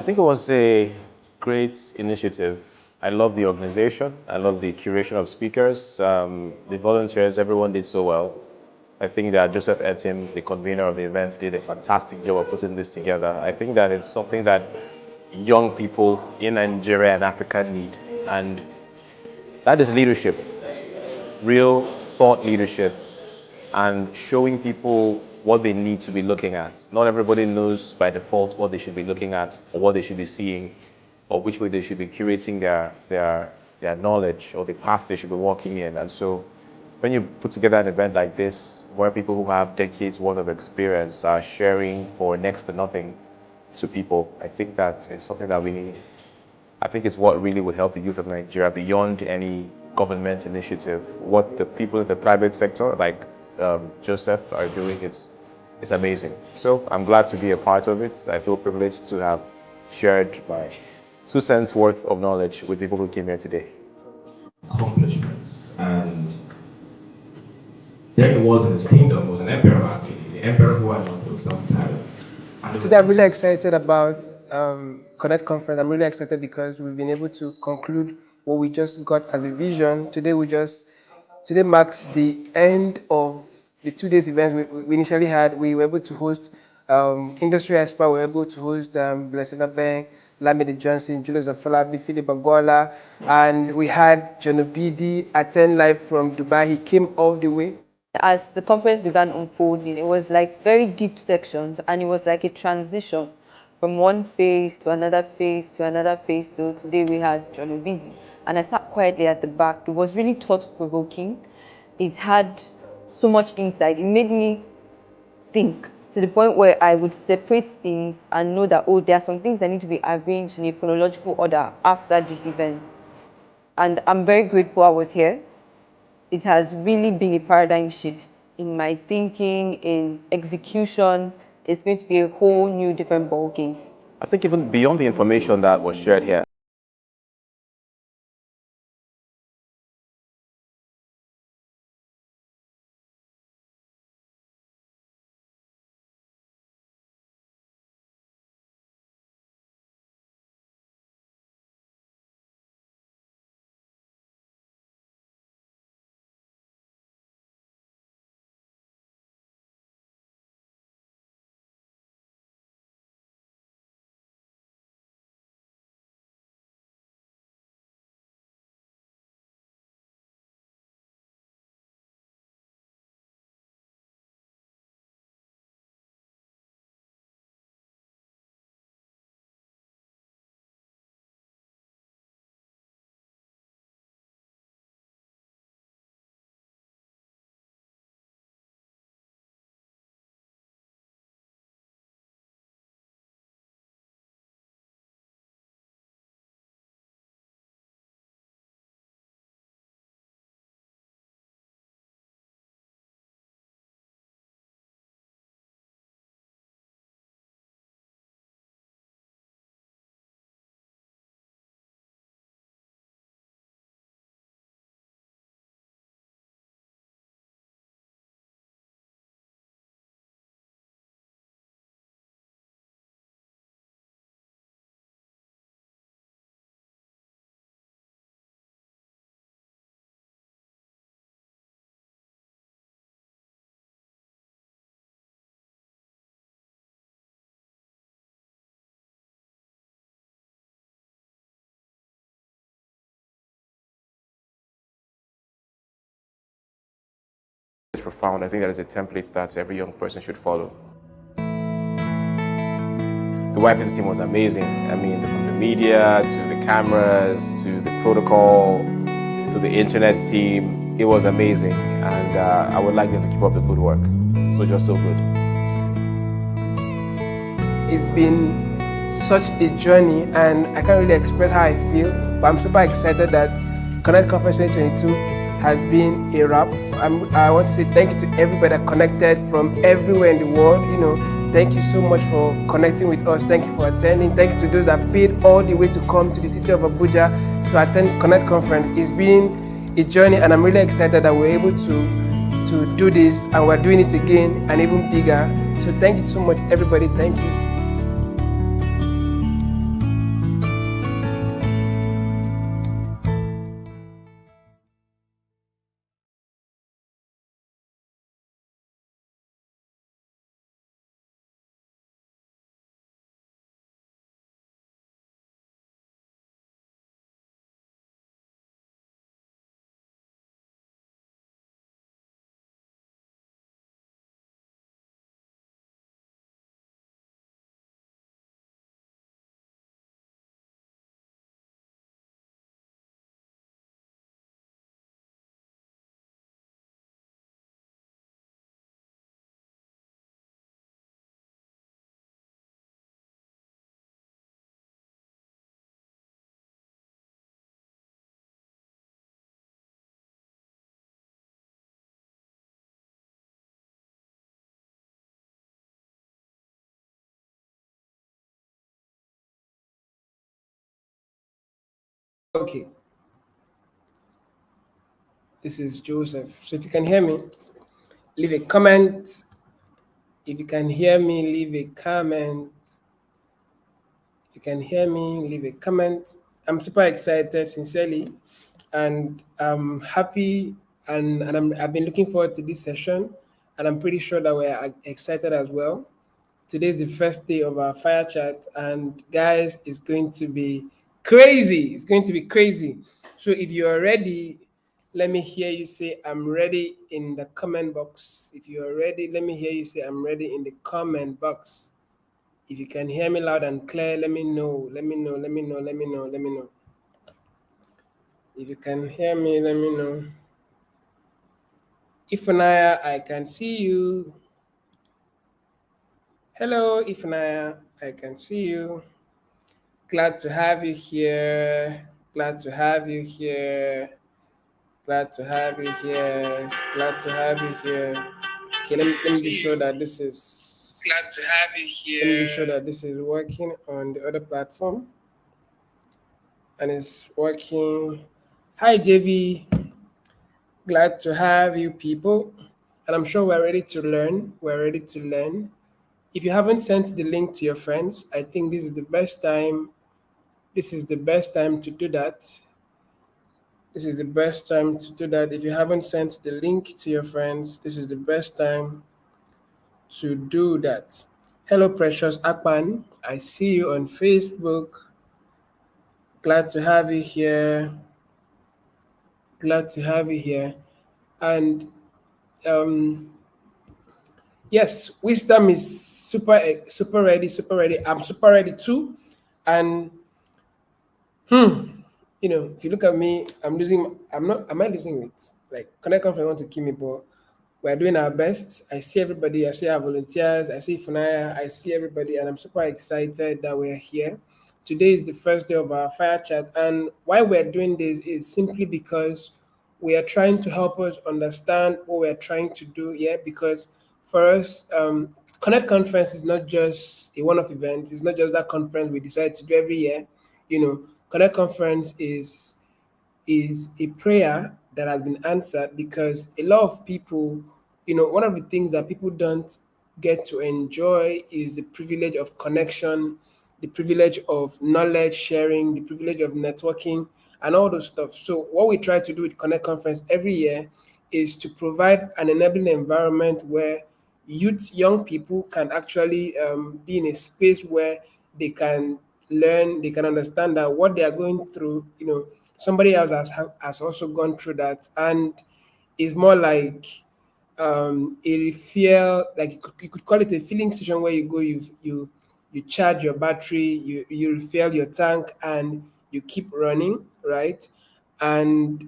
think it was a great initiative. I love the organization. I love the curation of speakers, the volunteers. Everyone did so well. I think that Joseph Etim, the convener of the event, did a fantastic job of putting this together. I think that it's something that young people in Nigeria and Africa need, and that is leadership, real thought leadership, and showing people what they need to be looking at. Not everybody knows by default what they should be looking at or what they should be seeing or which way they should be curating their knowledge or the path they should be walking in. And so when you put together an event like this where people who have decades worth of experience are sharing for next to nothing to people, I think that is something that we need. I think it's what really would help the youth of Nigeria beyond any government initiative. What the people in the private sector, like Joseph, are doing, it's amazing. So I'm glad to be a part of it. I feel privileged to have shared my 2 cents worth of knowledge with people who came here today. Accomplishments. And there he was in his kingdom, was an emperor actually, the emperor who had not built some. Today, I'm really excited about Connect Conference. I'm really excited because we've been able to conclude what we just got as a vision. Today marks the end of the 2 days events we initially had. We were able to host Industry Expo, we were able to host Blessing Abeng, Lamide Johnson, Julius Afolabi, Philip Agola, and we had John Obidi attend live from Dubai. He came all the way. As the conference began unfolding, it was like very deep sections, and it was like a transition from one phase to another phase to another phase. So today we had John Obidi, and I sat quietly at the back. It was really thought-provoking. It had so much insight. It made me think to the point where I would separate things and know that, oh, there are some things that need to be arranged in a chronological order after this event. And I'm very grateful I was here. It has really been a paradigm shift in my thinking, in execution. It's going to be a whole new different ballgame. I think even beyond the information that was shared here, it's profound. I think that is a template that every young person should follow. The YPC team was amazing. I mean, from the media to the cameras to the protocol to the internet team, it was amazing. And I would like them to keep up the good work. So just so good. It's been such a journey, and I can't really express how I feel, but I'm super excited that Connect Conference 2022 has been a wrap. I want to say thank you to everybody that connected from everywhere in the world. Thank you so much for connecting with us. Thank you for attending. Thank you to those that paid all the way to come to the city of Abuja to attend Connect Conference. It's been a journey, and I'm really excited that we're able to do this, and we're doing it again and even bigger. So thank you so much, everybody. Thank you. Okay, this is Joseph. So if you can hear me, leave a comment. If you can hear me, leave a comment. If you can hear me, leave a comment. I'm super excited, sincerely, and I'm happy, and I've been looking forward to this session, and I'm pretty sure that we're excited as well. Today is the first day of our fire chat, and guys, it's going to be crazy. It's going to be crazy. So if you are ready, let me hear you say I'm ready in the comment box. If you are ready, let me hear you say I'm ready in the comment box. If you can hear me loud and clear, let me know. Let me know. Let me know. Let me know. Let me know. If you can hear me, let me know. Ifunaya, I can see you. Hello, Ifunaya, I can see you. Glad to have you here. Glad to have you here. Glad to have you here. Glad to have you here. Okay, let me be sure that this is. Glad to have you here. Let me be sure that this is working on the other platform. And it's working. Hi, JV. Glad to have you, people. And I'm sure we're ready to learn. We're ready to learn. If you haven't sent the link to your friends, I think this is the best time. This is the best time to do that. This is the best time to do that. If you haven't sent the link to your friends, this is the best time to do that. Hello, Precious Akpan. I see you on Facebook. Glad to have you here. Glad to have you here. And um, yes, wisdom is super ready, super ready. I'm super ready too. And if you look at me, I'm losing. I'm not. Am I losing weight? Like Connect Conference want to kill me, but we're doing our best. I see everybody. I see our volunteers. I see Funaya. I see everybody, and I'm super excited that we're here. Today is the first day of our fire chat, and why we're doing this is simply because we are trying to help us understand what we're trying to do. Yeah, because for us, Connect Conference is not just a one-off event. It's not just that conference we decide to do every year. Connect Conference is a prayer that has been answered because a lot of people, one of the things that people don't get to enjoy is the privilege of connection, the privilege of knowledge sharing, the privilege of networking, and all those stuff. So, what we try to do with Connect Conference every year is to provide an enabling environment where young people can actually be in a space where they can learn, they can understand that what they are going through, somebody else has also gone through that, and is more like a refill, like you could call it a filling station where you go, you charge your battery, you refill your tank, and you keep running, right? And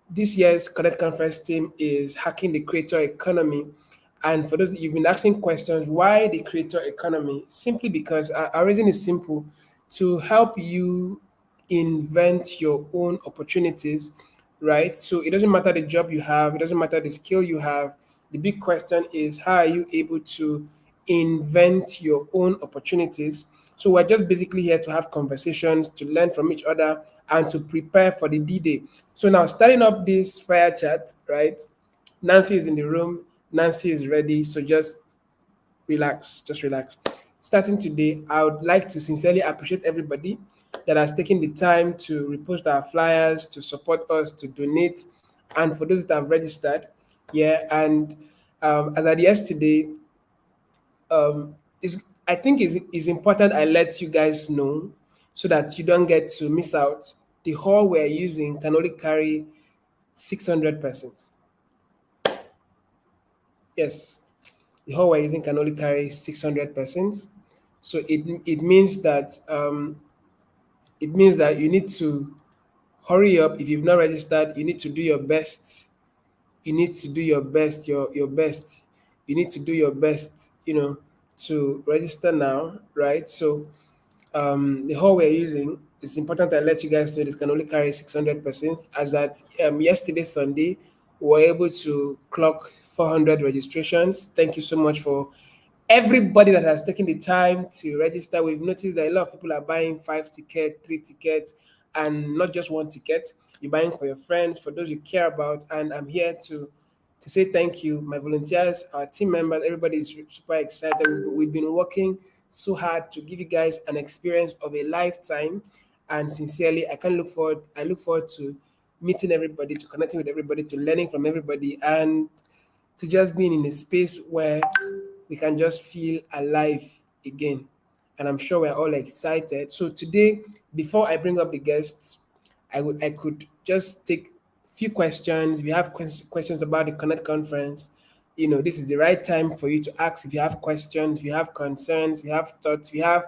this year's Connect Conference team is hacking the creator economy. And for those you've been asking questions, why the creator economy? Simply because our reason is simple: to help you invent your own opportunities, right? So it doesn't matter the job you have, it doesn't matter the skill you have. The big question is, how are you able to invent your own opportunities? So we're just basically here to have conversations, to learn from each other, and to prepare for the D-Day. So now, starting up this fire chat, right? Nancy is in the room. Nancy is ready. So just relax. Just relax. Starting today, I would like to sincerely appreciate everybody that has taken the time to repost our flyers, to support us, to donate, and for those that have registered. Yeah, and as at yesterday, is I think is important I let you guys know so that you don't get to miss out. The hall we're using can only carry 600 persons. Yes, the hall we're using can only carry 600 persons. So it means that you need to hurry up. If you've not registered, you need to do your best. You need to do your best, your best. You need to do your best, to register now, right? So the hall we're using, it's important I let you guys know this can only carry 600 persons. As that yesterday, Sunday, we were able to clock 400 registrations. Thank you so much for everybody that has taken the time to register. We've noticed that a lot of people are buying 5 tickets, 3 tickets, and not just one ticket. You're buying for your friends, for those you care about, and I'm here to say thank you. My volunteers, our team members, everybody is super excited. We've been working so hard to give you guys an experience of a lifetime, and sincerely, I look forward to meeting everybody, to connecting with everybody, to learning from everybody, and to just being in a space where we can just feel alive again. And I'm sure we're all excited. So today, before I bring up the guests, I could just take few questions. If you have questions about the Connect conference, this is the right time for you to ask. If you have questions, if you have concerns, if you have thoughts, if you have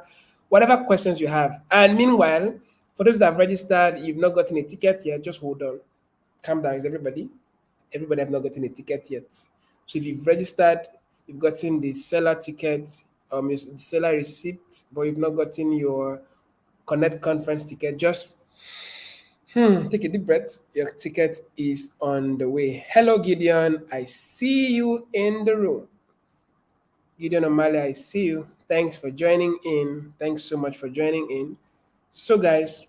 whatever questions you have. And meanwhile, for those that have registered, you've not gotten a ticket yet, just hold on. Calm down, is everybody? Everybody have not gotten a ticket yet. So if you've registered, you've gotten the seller ticket, the seller receipt, but you've not gotten your Connect conference ticket, just take a deep breath. Your ticket is on the way. Hello, Gideon. I see you in the room. Gideon O'Malley, I see you. Thanks for joining in. Thanks so much for joining in. So, guys,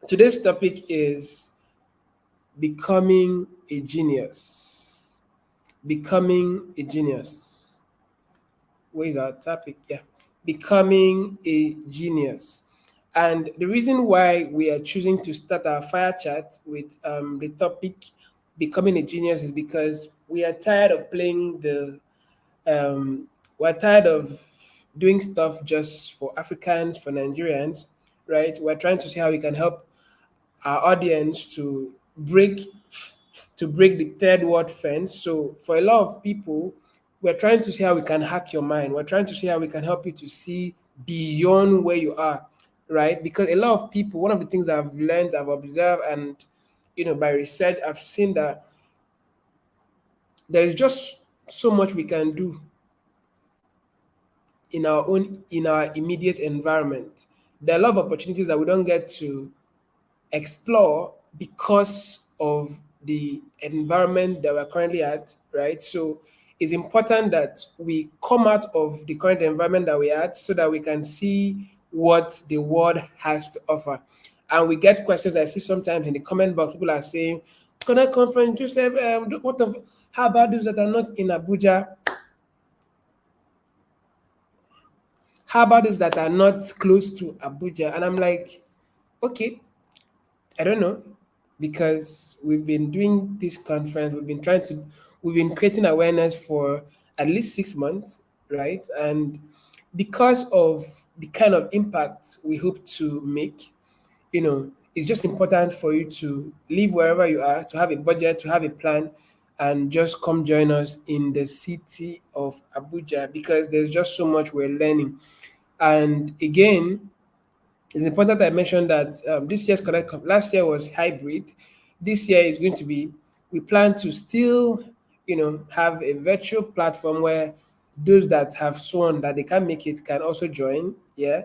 today's topic is becoming a genius. Becoming a genius. Where is our topic? Yeah. Becoming a genius. And the reason why we are choosing to start our fire chat with the topic becoming a genius is because we are tired of playing we're tired of doing stuff just for Africans, for Nigerians, right? We're trying to see how we can help our audience to break the third world fence. So for a lot of people, we're trying to see how we can hack your mind. We're trying to see how we can help you to see beyond where you are, right? Because a lot of people, one of the things I've learned, I've observed, and by research, I've seen that there is just so much we can do in our immediate environment. There are a lot of opportunities that we don't get to explore because of the environment that we're currently at, right? So it's important that we come out of the current environment that we're at so that we can see what the world has to offer. And we get questions I see sometimes in the comment box. People are saying, Connect conference, Joseph, how about those that are not in Abuja? How about those that are not close to Abuja? And I'm like, okay, I don't know, because we've been doing this conference, we've been creating awareness for at least 6 months, right? And because of the kind of impact we hope to make, it's just important for you to live wherever you are, to have a budget, to have a plan, and just come join us in the city of Abuja because there's just so much we're learning. And again, it's important I mentioned that this year's Connect last year was hybrid. This year is going to be, we plan to still, have a virtual platform where those that have sworn that they can't make it can also join. Yeah.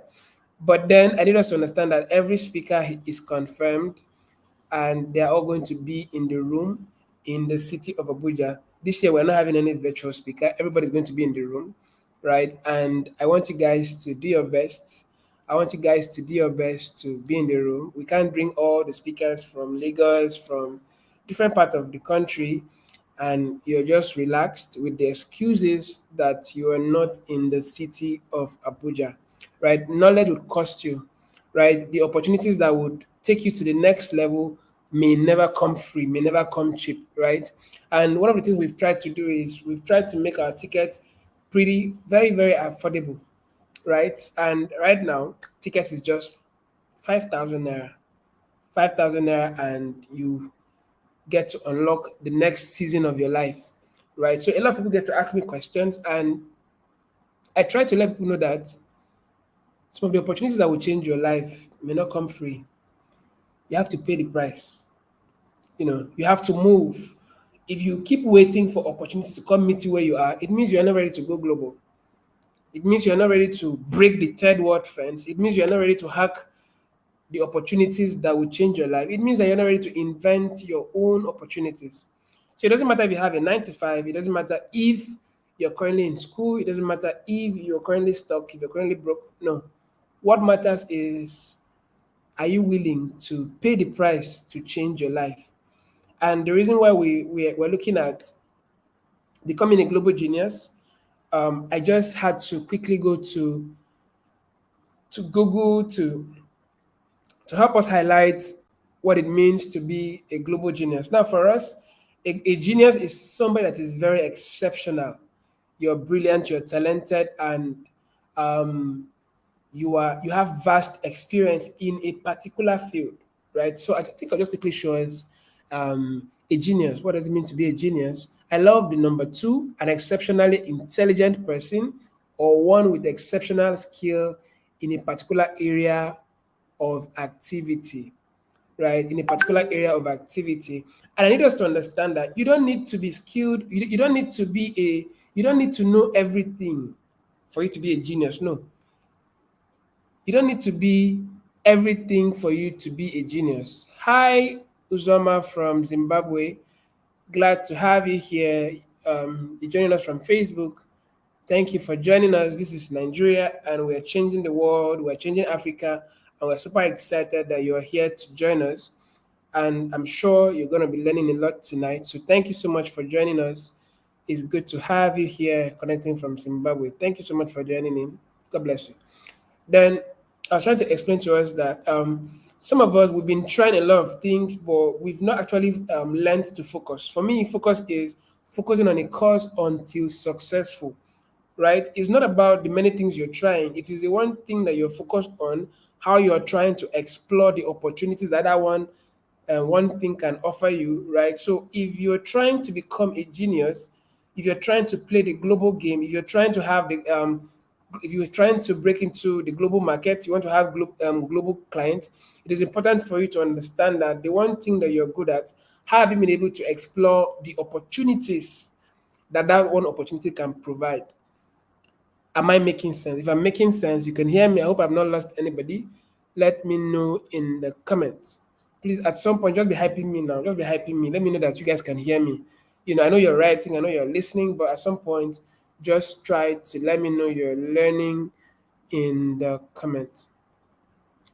But then I need us to understand that every speaker is confirmed and they're all going to be in the room in the city of Abuja. This year, we're not having any virtual speaker. Everybody's going to be in the room, right? And I want you guys to do your best. I want you guys to do your best to be in the room. We can't bring all the speakers from Lagos, from different parts of the country, and you're just relaxed with the excuses that you are not in the city of Abuja, right? Knowledge would cost you, right? The opportunities that would take you to the next level may never come free, may never come cheap, right? And one of the things we've tried to do is we've tried to make our ticket pretty, very, very affordable, right? And right now, tickets is just 5,000 naira. 5,000 naira, and you get to unlock the next season of your life, right? So a lot of people get to ask me questions, and I try to let people know that some of the opportunities that will change your life may not come free. You have to pay the price. You have to move. If you keep waiting for opportunities to come meet you where you are, it means you're not ready to go global. It means you're not ready to break the third world fence. It means you're not ready to hack the opportunities that will change your life. It means that you're not ready to invent your own opportunities. So it doesn't matter if you have a 9 to 5. It doesn't matter if you're currently in school. It doesn't matter if you're currently stuck, if you're currently broke. No. What matters is, are you willing to pay the price to change your life? And the reason why we're looking at becoming a global genius, I just had to quickly go to Google to help us highlight what it means to be a global genius. Now, for us, a genius is somebody that is very exceptional. You're brilliant, you're talented, and um, you have vast experience in a particular field, right? So I think I'll just quickly show us a genius. What does it mean to be a genius? I love the number two, an exceptionally intelligent person or one with exceptional skill in a particular area of activity, right? In a particular area of activity. And I need us to understand that you don't need to be skilled, you don't need to be you don't need to know everything for you to be a genius. No, you don't need to be everything for you to be a genius. Hi, Uzoma from Zimbabwe. Glad to have you here. You're joining us from Facebook. Thank you for joining us. This is Nigeria, and we're changing the world. We're changing Africa, and we're super excited that you're here to join us. And I'm sure you're going to be learning a lot tonight. So thank you so much for joining us. It's good to have you here connecting from Zimbabwe. Thank you so much for joining in. God bless you. Then I was trying to explain to us that some of us, we've been trying a lot of things, but we've not actually learned to focus. For me, focus is focusing on a cause until successful, right? It's not about the many things you're trying. It is the one thing that you're focused on, how you're trying to explore the opportunities that one thing can offer you, right? So if you're trying to become a genius, if you're trying to play the global game, if you're trying to have if you're trying to break into the global market, you want to have global clients, it is important for you to understand that the one thing that you're good at, how have you been able to explore the opportunities that one opportunity can provide? Am I making sense? If I'm making sense, you can hear me. I hope I've not lost anybody. Let me know in the comments. Please, at some point, just be hyping me now. Just be hyping me. Let me know that you guys can hear me. I know you're writing, I know you're listening, but at some point, just try to let me know you're learning in the comments.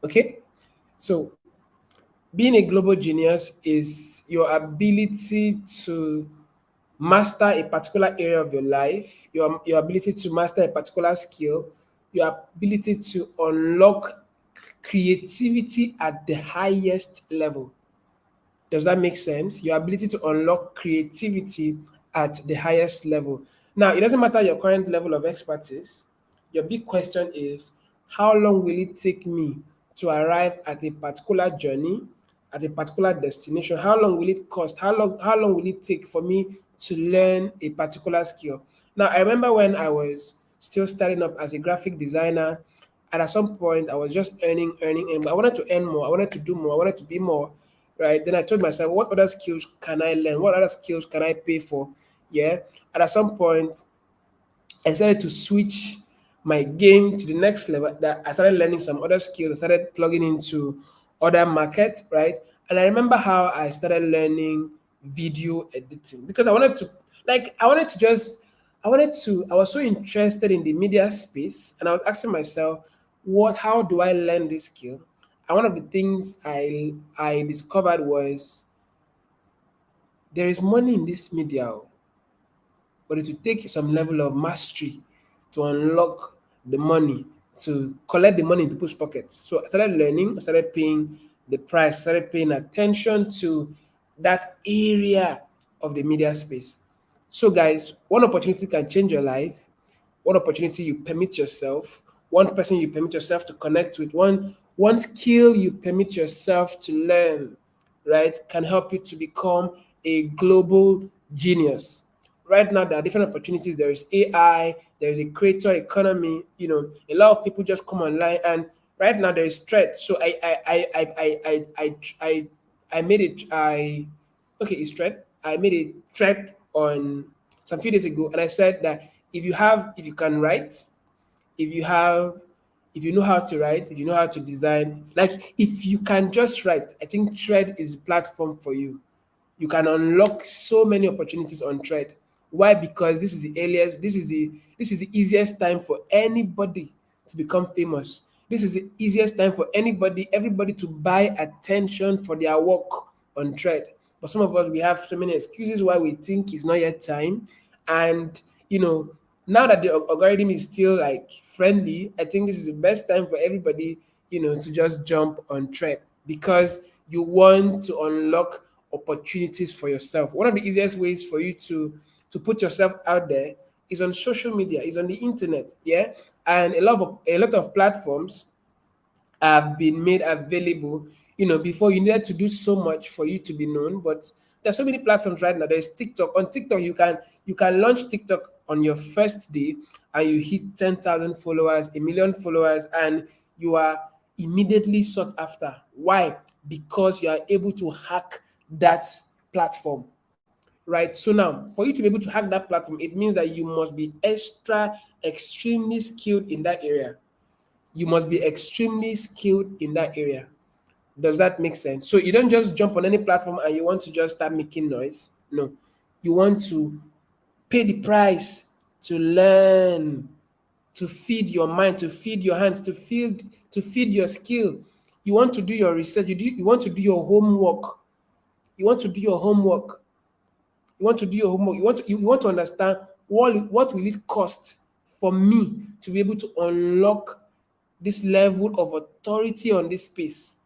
Okay? So, being a global genius is your ability to master a particular area of your life, your ability to master a particular skill, your ability to unlock creativity at the highest level. Does that make sense? Your ability to unlock creativity at the highest level. Now, it doesn't matter your current level of expertise. Your big question is, how long will it take me to arrive at a particular journey, at a particular destination? How long will it cost? How long will it take for me to learn a particular skill? Now, I remember when I was still starting up as a graphic designer, and at some point I was just earning, but I wanted to earn more, I wanted to do more, I wanted to be more, right? Then I told myself, what other skills can I learn? What other skills can I pay for? Yeah. And at some point, I decided to switch my game to the next level. That I started learning some other skills. I started plugging into other markets, right? And I remember how I started learning video editing because I wanted to, I was so interested in the media space, and I was asking myself, how do I learn this skill? And one of the things I discovered was there is money in this media, but it will take some level of mastery to unlock the money, to collect the money in people's pockets. So I started learning, I started paying the price, started paying attention to that area of the media space. So, guys, one opportunity can change your life. One opportunity you permit yourself, one person you permit yourself to connect with, one skill you permit yourself to learn, right, can help you to become a global genius. Right now, there are different opportunities. There is AI, there is a creator economy. A lot of people just come online, and right now there is threat. So I made it. Okay, it's threat. I made a thread on some few days ago, and I said that if you can write, if you know how to write, if you know how to design, like if you can just write, I think Thread is a platform for you. You can unlock so many opportunities on Thread. Why? Because this is the earliest, this is the easiest time for anybody to become famous. This is the easiest time for everybody to buy attention for their work on Thread. But some of us, we have so many excuses why we think it's not yet time. And, now that the algorithm is still like friendly, I think this is the best time for everybody, to just jump on Thread because you want to unlock opportunities for yourself. One of the easiest ways for you to put yourself out there is on social media, is on the internet, yeah. And a lot of platforms have been made available. Before you needed to do so much for you to be known, but there's so many platforms right now. There's TikTok. On TikTok, you can launch TikTok on your first day, and you hit 10,000 followers, a million followers, and you are immediately sought after. Why? Because you are able to hack that platform, right? So now, for you to be able to hack that platform, it means that you must be extremely skilled in that area. You must be extremely skilled in that area. Does that make sense? So you don't just jump on any platform and you want to just start making noise. No, you want to pay the price to learn, to feed your mind, to feed your hands, to feed your skill. You want to do your research. You want to do your homework. You want to do your homework. You want to do your homework. You want to understand what will it cost for me to be able to unlock this level of authority on this space.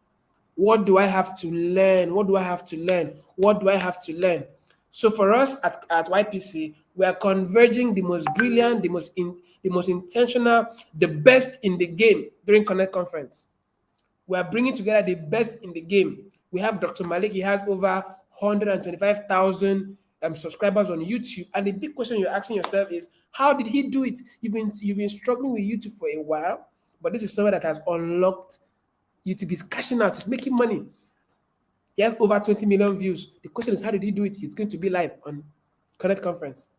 What do I have to learn? What do I have to learn? What do I have to learn? So for us at YPC, we are converging the most brilliant, the most intentional, the best in the game during Connect Conference. We are bringing together the best in the game. We have Dr. Malik. He has over 125,000 subscribers on YouTube. And the big question you're asking yourself is, how did he do it? You've been struggling with YouTube for a while, but this is someone that has unlocked YouTube. He's cashing out. He's making money. He has over 20 million views. The question is, how did he do it? He's going to be live on Connect Conference.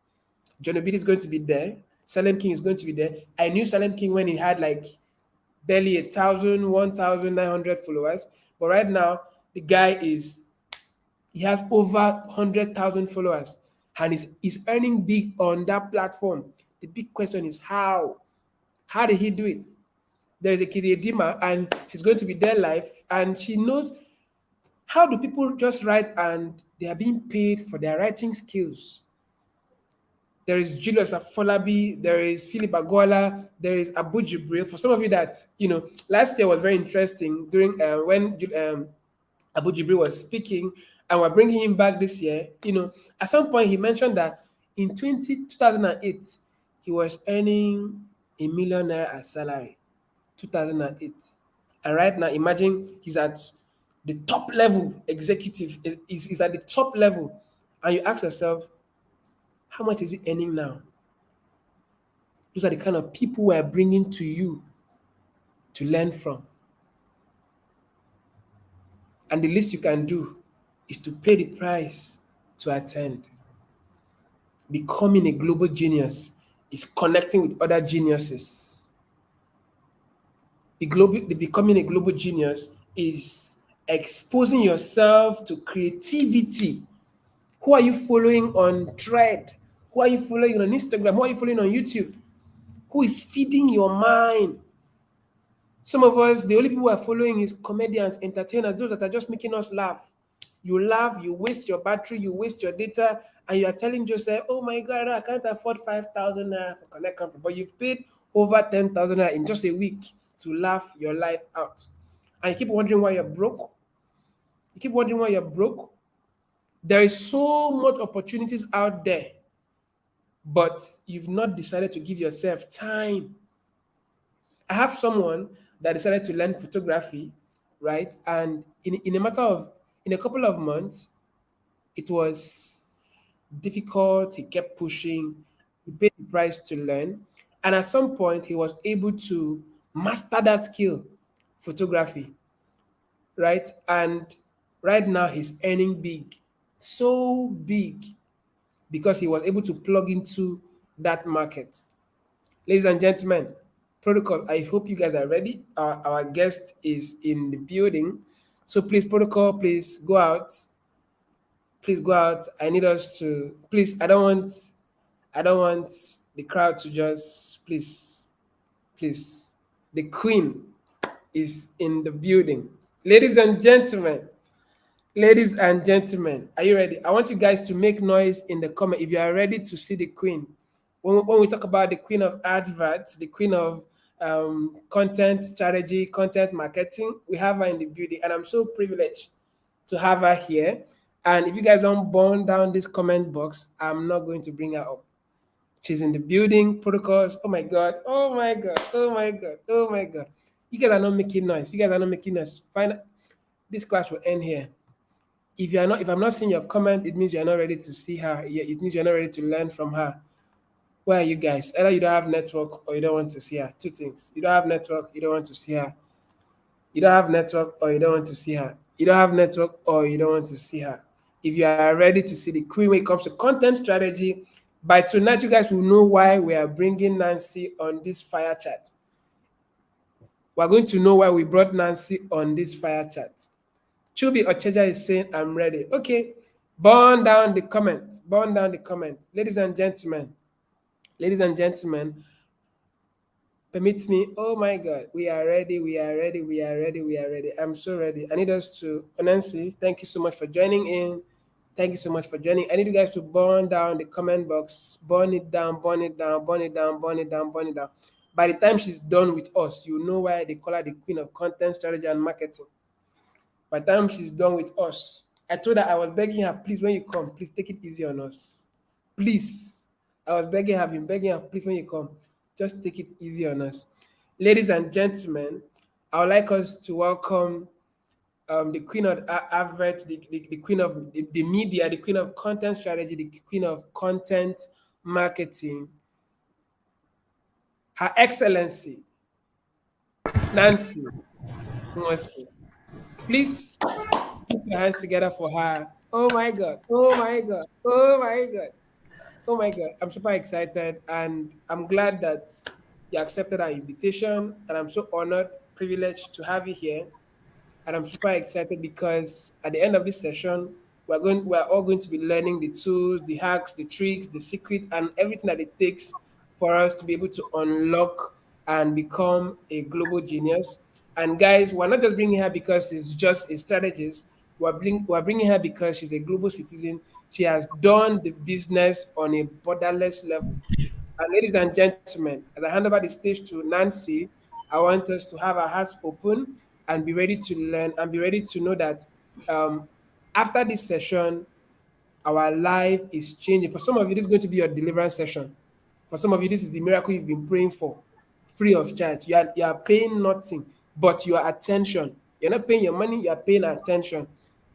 John Obidi is going to be there. Salem King is going to be there. I knew Salem King when he had like barely 1,900 followers. But right now, the guy he has over 100,000 followers and he's earning big on that platform. The big question is how? How did he do it? There is a Kiriedima and she's going to be there live and she knows how do people just write and they are being paid for their writing skills. There is Julius Afolabi, there is Philip Agola, there is Abu Jibril. For some of you that, last year was very interesting during when Abu Jibril was speaking, and we're bringing him back this year. At some point he mentioned that in 2008, he was earning a millionaire as salary. 2008. And right now, imagine he's at the top level executive, is at the top level. And you ask yourself, how much is he earning now? Those are the kind of people we're bringing to you to learn from. And the least you can do is to pay the price to attend. Becoming a global genius is connecting with other geniuses. The becoming a global genius is exposing yourself to creativity. Who are you following on Thread? Who are you following on Instagram? Who are you following on YouTube? Who is feeding your mind? Some of us, the only people we are following is comedians, entertainers, those that are just making us laugh. You laugh, you waste your battery, you waste your data, and you are telling yourself, oh my God, I can't afford 5,000 naira for Connect Conference. But you've paid over 10,000 naira in just a week to laugh your life out. And you keep wondering why you're broke. You keep wondering why you're broke. There is so much opportunities out there, but you've not decided to give yourself time. I have someone that decided to learn photography, right? And in a couple of months, it was difficult. He kept pushing, he paid the price to learn. And at some point, he was able to master that skill, photography, right? And right now, he's earning big, so big, because he was able to plug into that market. Ladies and gentlemen, protocol, I hope you guys are ready. Our guest is in the building. So please, protocol, please go out. Please go out. I need us to, please, I don't want the crowd to just, please, the queen, is in the building. Ladies and gentlemen, ladies and gentlemen, are you ready? I want you guys to make noise in the comment if you are ready to see the queen. When we talk about the queen of adverts, the queen of content strategy, content marketing, we have her in the building, and I'm so privileged to have her here. And if you guys don't burn down this comment box, I'm not going to bring her up. She's in the building, protocols. Oh my God. Oh my God. Oh my God. Oh my God. You guys are not making noise. You guys are not making noise. Fine. This class will end here. If I'm not seeing your comment, it means you're not ready to see her. Yeah, it means you're not ready to learn from her. Where are you guys? Either you don't have network or you don't want to see her. Two things. You don't have network, you don't want to see her. You don't have network or you don't want to see her. You don't have network or you don't want to see her. If you are ready to see the queen when it comes to content strategy, by tonight you guys will know why we are bringing Nancy on this fire chat. We're going to know why we brought Nancy on this fire chat. Chubi Ocheja is saying, I'm ready. Okay. Burn down the comment. Burn down the comment. Ladies and gentlemen, permit me. Oh my God, we are ready. We are ready. We are ready. We are ready. I'm so ready. I need us to, Nancy, thank you so much for joining in. Thank you so much for joining. I need you guys to burn down the comment box. Burn it down, burn it down, burn it down, burn it down, burn it down. By the time she's done with us, you know why they call her the queen of content strategy and marketing. By the time she's done with us, I told her I was begging her, please, when you come, please take it easy on us. Please. I was begging her, been begging her, please, when you come, just take it easy on us. Ladies and gentlemen, I would like us to welcome the queen of advert, the queen of the media, the queen of content strategy, the queen of content marketing, Her Excellency, Nancy Nwosu. Please put your hands together for her. Oh my God. Oh my God. Oh my God. Oh my God. I'm super excited and I'm glad that you accepted our invitation. And I'm so honored, privileged to have you here. And I'm super excited because at the end of this session, we're all going to be learning the tools, the hacks, the tricks, the secret, and everything that it takes for us to be able to unlock and become a global genius. And guys, we're not just bringing her because she's just a strategist. We're bringing her because she's a global citizen. She has done the business on a borderless level. And ladies and gentlemen, as I hand over the stage to Nancy, I want us to have our hearts open and be ready to learn and be ready to know that um, after this session, our life is changing. For some of you, this is going to be your deliverance session. For some of you, this is the miracle you've been praying for, free of charge. You are paying nothing, but your attention. You're not paying your money, you are paying attention.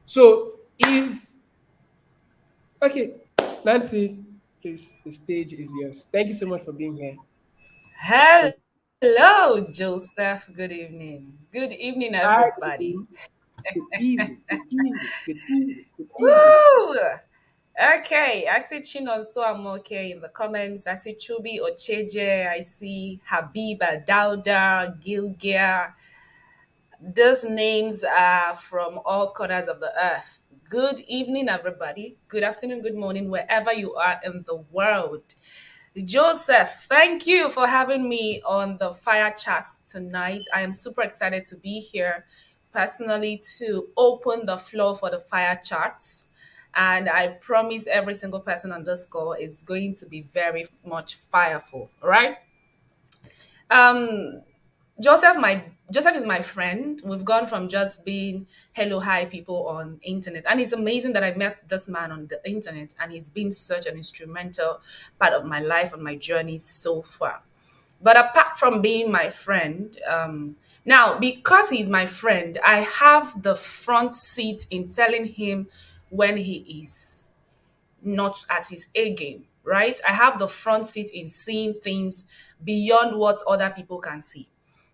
So if okay, Nancy, please, the stage is yours. Thank you so much for being here. Hello, Joseph. Good evening. Good evening, Hi, everybody. good evening, good evening, good evening, good evening. Woo! Okay, I see Chinonso Amoke in the comments. I see Chubi Ocheje. I see Habiba Dauda, Gilgia. Those names are from all corners of the earth. Good evening, everybody. Good afternoon, good morning, wherever you are in the world. Joseph, thank you for having me on the Fire Chat tonight. I am super excited to be here personally to open the floor for the Fire Chats. And I promise every single person on this call is going to be very much fireful. All right. Um, Joseph is my friend. We've gone from just being hello hi people on internet, and it's amazing that I met this man on the internet, and he's been such an instrumental part of my life and my journey so far. But apart from being my friend, now because he's my friend, I have the front seat in telling him when he is not at his A game, right? I have the front seat in seeing things beyond what other people can see.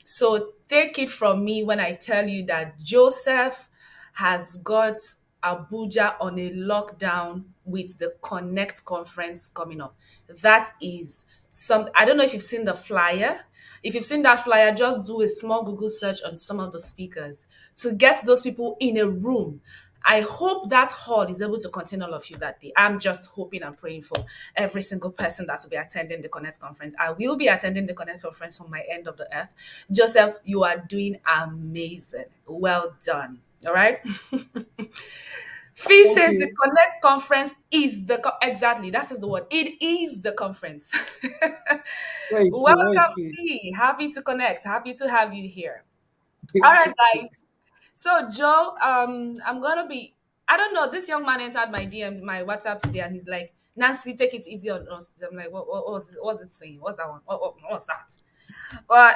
So take it from me when I tell you that Joseph has got Abuja on a lockdown with the Connect conference coming up. That is some, I don't know if you've seen the flyer. If you've seen that flyer, just do a small Google search on some of the speakers to get those people in a room I hope that hall is able to contain all of you that day. I'm just hoping and praying for every single person that will be attending the Connect conference. I will be attending the Connect conference from my end of the earth. Joseph, you are doing amazing. Well done. All right. Fee Thank says the you. Connect conference is exactly that is the word. It is the conference. Where is she? Where is Welcome, she? Fee. Happy to connect. Happy to have you here. All right, guys. So Joe, I'm gonna be. I don't know. This young man entered my DM, my WhatsApp today, and he's like, "Nancy, take it easy on us." I'm like, what's it saying? What's that one? What's that?" But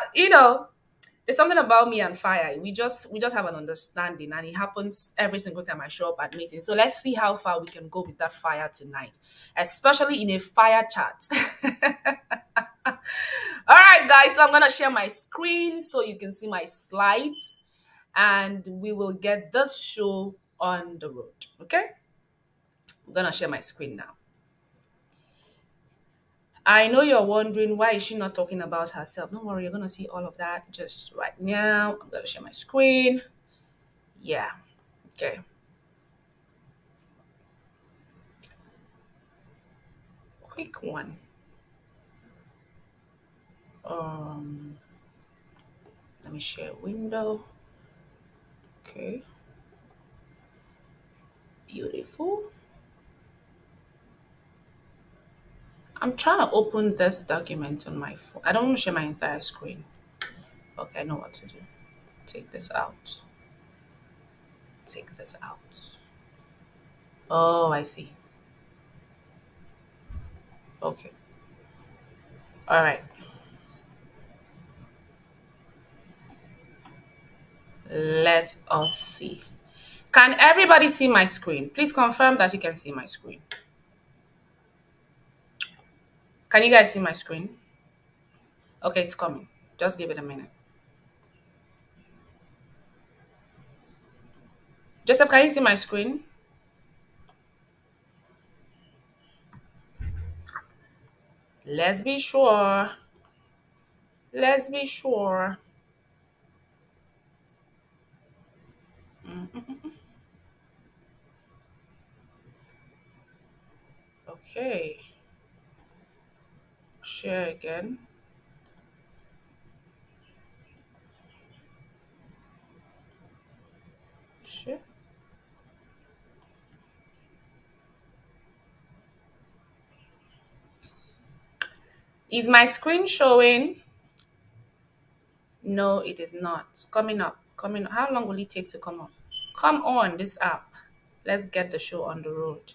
there's something about me and fire. We just have an understanding, and it happens every single time I show up at meetings. So let's see how far we can go with that fire tonight, especially in a fire chat. All right, guys. So I'm gonna share my screen so you can see my slides, and we will get this show on the road. Okay, I'm gonna share my screen now. I know you're wondering why is she not talking about herself. Don't worry, you're gonna see all of that just right now. I'm gonna share my screen. Yeah. Okay. Quick one. Um, Let me share window. Okay. Beautiful. I'm trying to open this document on my phone. I don't want to share my entire screen. Okay, I know what to do. Take this out. Take this out. Oh, I see. Okay. All right. Let us see. Can everybody see my screen? Please confirm that you can see my screen. Can you guys see my screen? Okay, it's coming. Just give it a minute. Joseph, can you see my screen? Let's be sure. Let's be sure. Okay. Share again. Share. Is my screen showing? No, it is not. It's coming up. Coming. How long will it take to come up? Come on, this app. Let's get the show on the road.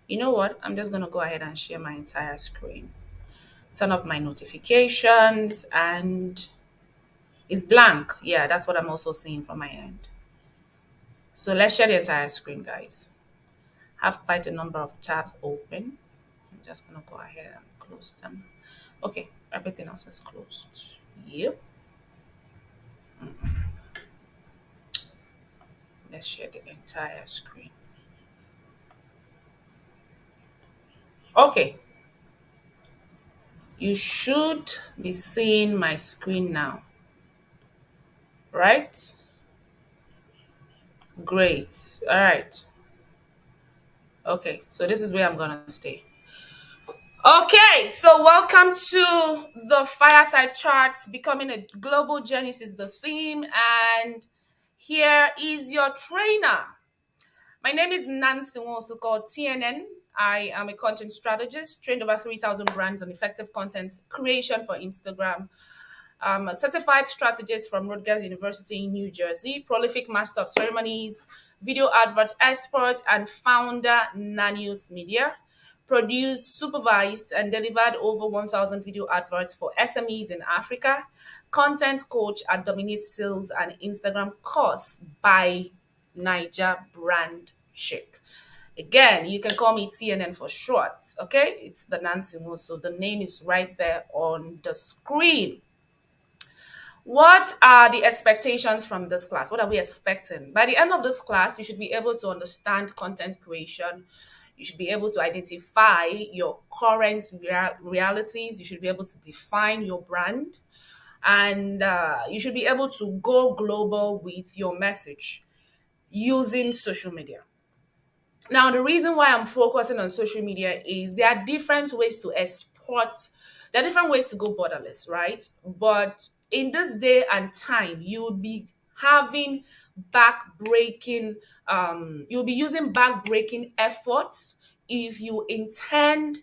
You know what? I'm just gonna go ahead and share my entire screen. Turn off my notifications, and it's blank. Yeah, that's what I'm also seeing from my end. So let's share the entire screen, guys. Have quite a number of tabs open. I'm just gonna go ahead and close them. Okay, everything else is closed. Yep. Let's share the entire screen. Okay, you should be seeing my screen now, right? Great. All right. Okay, so this is where I'm gonna stay. Okay, so welcome to the Fireside Charts. Becoming a Global Genius is the theme, and here is your trainer. My name is Nancy Nwosu, called TNN. I am a content strategist, trained over 3,000 brands on effective content creation for Instagram. I'm a certified strategist from Rutgers University in New Jersey, prolific master of ceremonies, video advert expert, and founder Nanios Media. Produced, supervised, and delivered over 1,000 video adverts for SMEs in Africa. Content coach at Dominate Sales and Instagram course by Niger Brand Chick. Again, you can call me TNN for short. Okay, it's the Nancy Mo, so the name is right there on the screen. What are the expectations from this class? What are we expecting? By the end of this class, you should be able to understand content creation. You should be able to identify your current realities. You should be able to define your brand. And you should be able to go global with your message. using social media. Now, the reason why I'm focusing on social media is there are different ways to export, there are different ways to go borderless, right? But in this day and time, you will be having back-breaking, you'll be using back-breaking efforts if you intend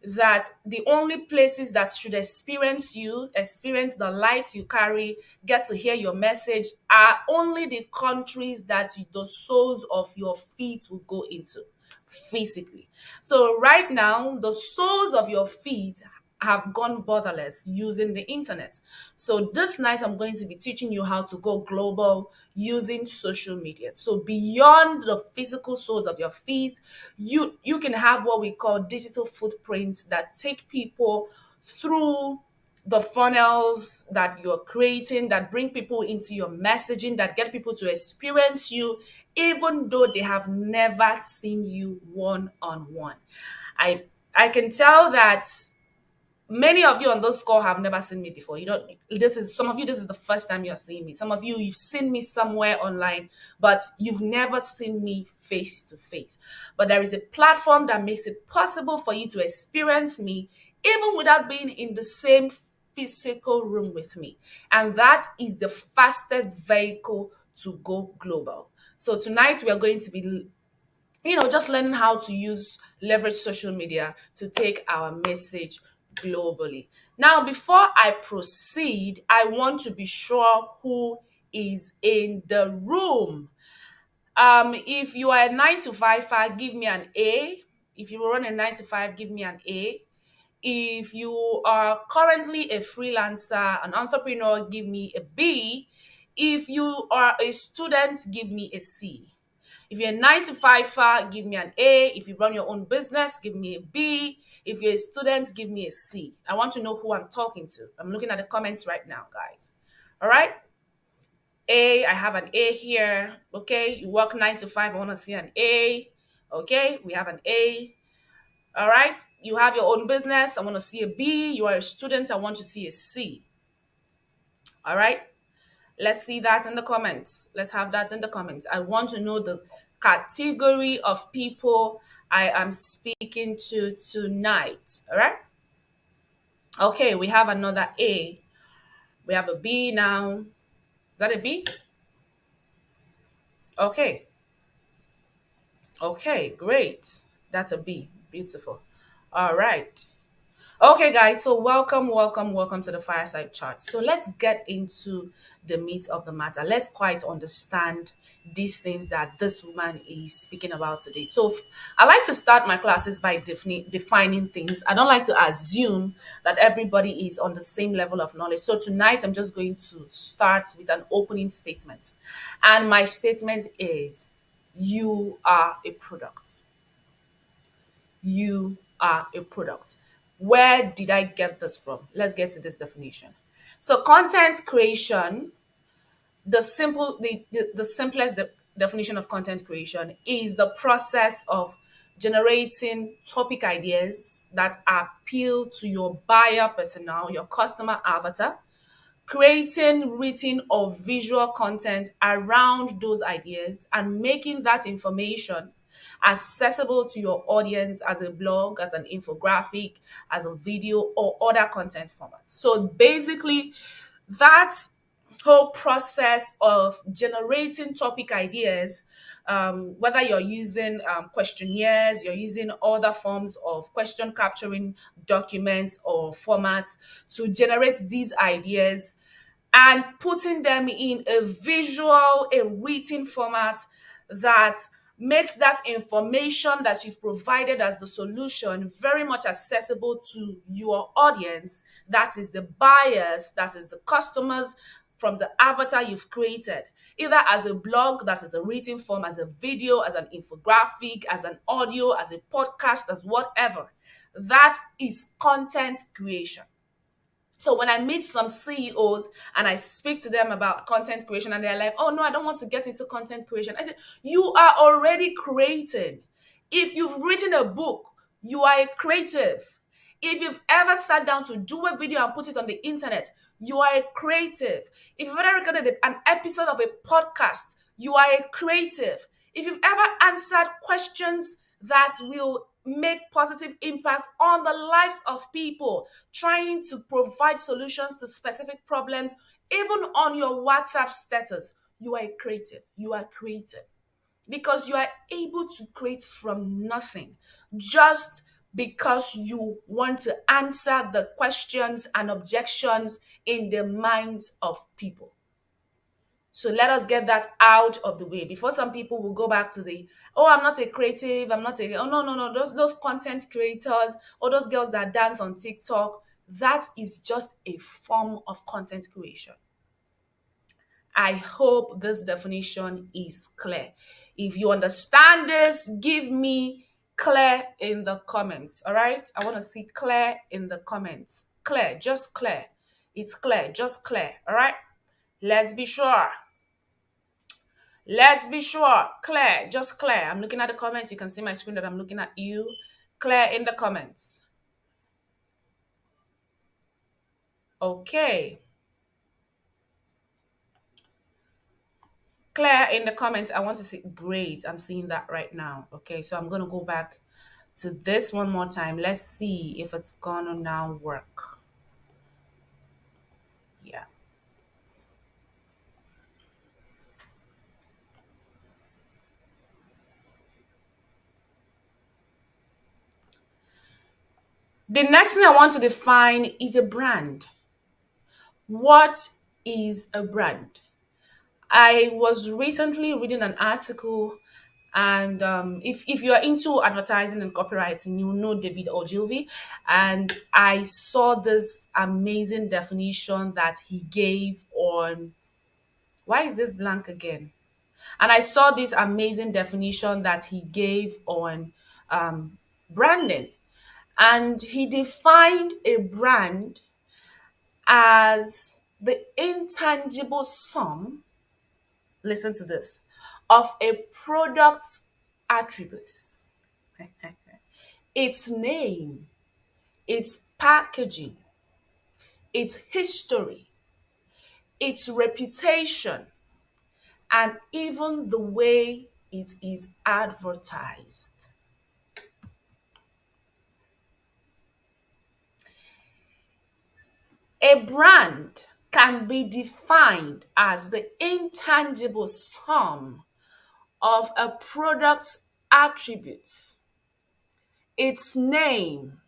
that the only places that should experience you, experience the light you carry, get to hear your message, are only the countries that the soles of your feet will go into physically. So right now, the soles of your feet have gone borderless using the internet. So this night I'm going to be teaching you how to go global using social media. So beyond the physical soles of your feet, you can have what we call digital footprints that take people through the funnels that you're creating, that bring people into your messaging, that get people to experience you even though they have never seen you one on one. I can tell that many of you on this call have never seen me before. You don't, this is, some of you, this is the first time you're seeing me. Some of you, you've seen me somewhere online, but you've never seen me face to face. But there is a platform that makes it possible for you to experience me even without being in the same physical room with me. And that is the fastest vehicle to go global. So tonight we are going to be, just learning how to leverage social media to take our message globally. Now, before I proceed, I want to be sure who is in the room. If you are a 9 to 5, give me an A. If you run a 9 to 5, give me an A. If you are currently a freelancer, an entrepreneur, give me a B. If you are a student, give me a C. If you're a 9 to 5, give me an A. If you run your own business, give me a B. If you're a student, give me a C. I want to know who I'm talking to. I'm looking at the comments right now, guys. All right. A, I have an A here. Okay. You work 9 to 5. I want to see an A. Okay. We have an A. All right. You have your own business. I want to see a B. You are a student. I want to see a C. All right. Let's see that in the comments. Let's have that in the comments. I want to know the category of people I am speaking to tonight. All right. Okay, we have another A. We have a B now. Is that a B? Okay. Okay, great. That's a B. Beautiful. All right. Okay, guys, so welcome to the Fireside Chat. So let's get into the meat of the matter. Let's quite understand these things that this woman is speaking about today. So I like to start my classes by defining things. I don't like to assume that everybody is on the same level of knowledge. So tonight I'm just going to start with an opening statement. And my statement is, you are a product. You are a product. Where did I get this from? Let's get to this definition. So content creation, the simplest definition of content creation is the process of generating topic ideas that appeal to your buyer persona, your customer avatar, creating written or visual content around those ideas and making that information accessible to your audience as a blog, as an infographic, as a video, or other content format. So basically, that whole process of generating topic ideas, whether you're using questionnaires, you're using other forms of question capturing documents or formats to generate these ideas and putting them in a visual, a written format that makes that information that you've provided as the solution very much accessible to your audience. That is the buyers, that is the customers from the avatar you've created, either as a blog, that is a written form, as a video, as an infographic, as an audio, as a podcast, as whatever. That is content creation. So when I meet some CEOs and I speak to them about content creation and they're like, oh no, I don't want to get into content creation. I said, you are already creating. If you've written a book, you are a creative. If you've ever sat down to do a video and put it on the internet, you are a creative. If you've ever recorded an episode of a podcast, you are a creative. If you've ever answered questions that will make positive impact on the lives of people, trying to provide solutions to specific problems, even on your WhatsApp status, you are a creative. You are creative because you are able to create from nothing just because you want to answer the questions and objections in the minds of people. So let us get that out of the way before some people will go back to the, oh, I'm not a creative, I'm not a, oh, no, no, no, those content creators or those girls that dance on TikTok, that is just a form of content creation. I hope this definition is clear. If you understand this, give me clear in the comments. All right. I want to see clear in the comments. Clear, just clear. It's clear, just clear. All right. Let's be sure. Let's be sure. Clear, just clear. I'm looking at the comments. You can see my screen that I'm looking at you. Clear in the comments. Okay. Claire in the comments, I want to see. Great, I'm seeing that right now. Okay, so I'm going to go back to this one more time. Let's see if it's going to now work. Yeah. The next thing I want to define is a brand. What is a brand? I was recently reading an article, and if you are into advertising and copywriting, you know David Ogilvy. And I saw this amazing definition that he gave on, why is this blank again? And I saw this amazing definition that he gave on branding. And he defined a brand as the intangible sum, listen to this, of a product's attributes, its name, its packaging, its history, its reputation, and even the way it is advertised. A brand can be defined as the intangible sum of a product's attributes, its name,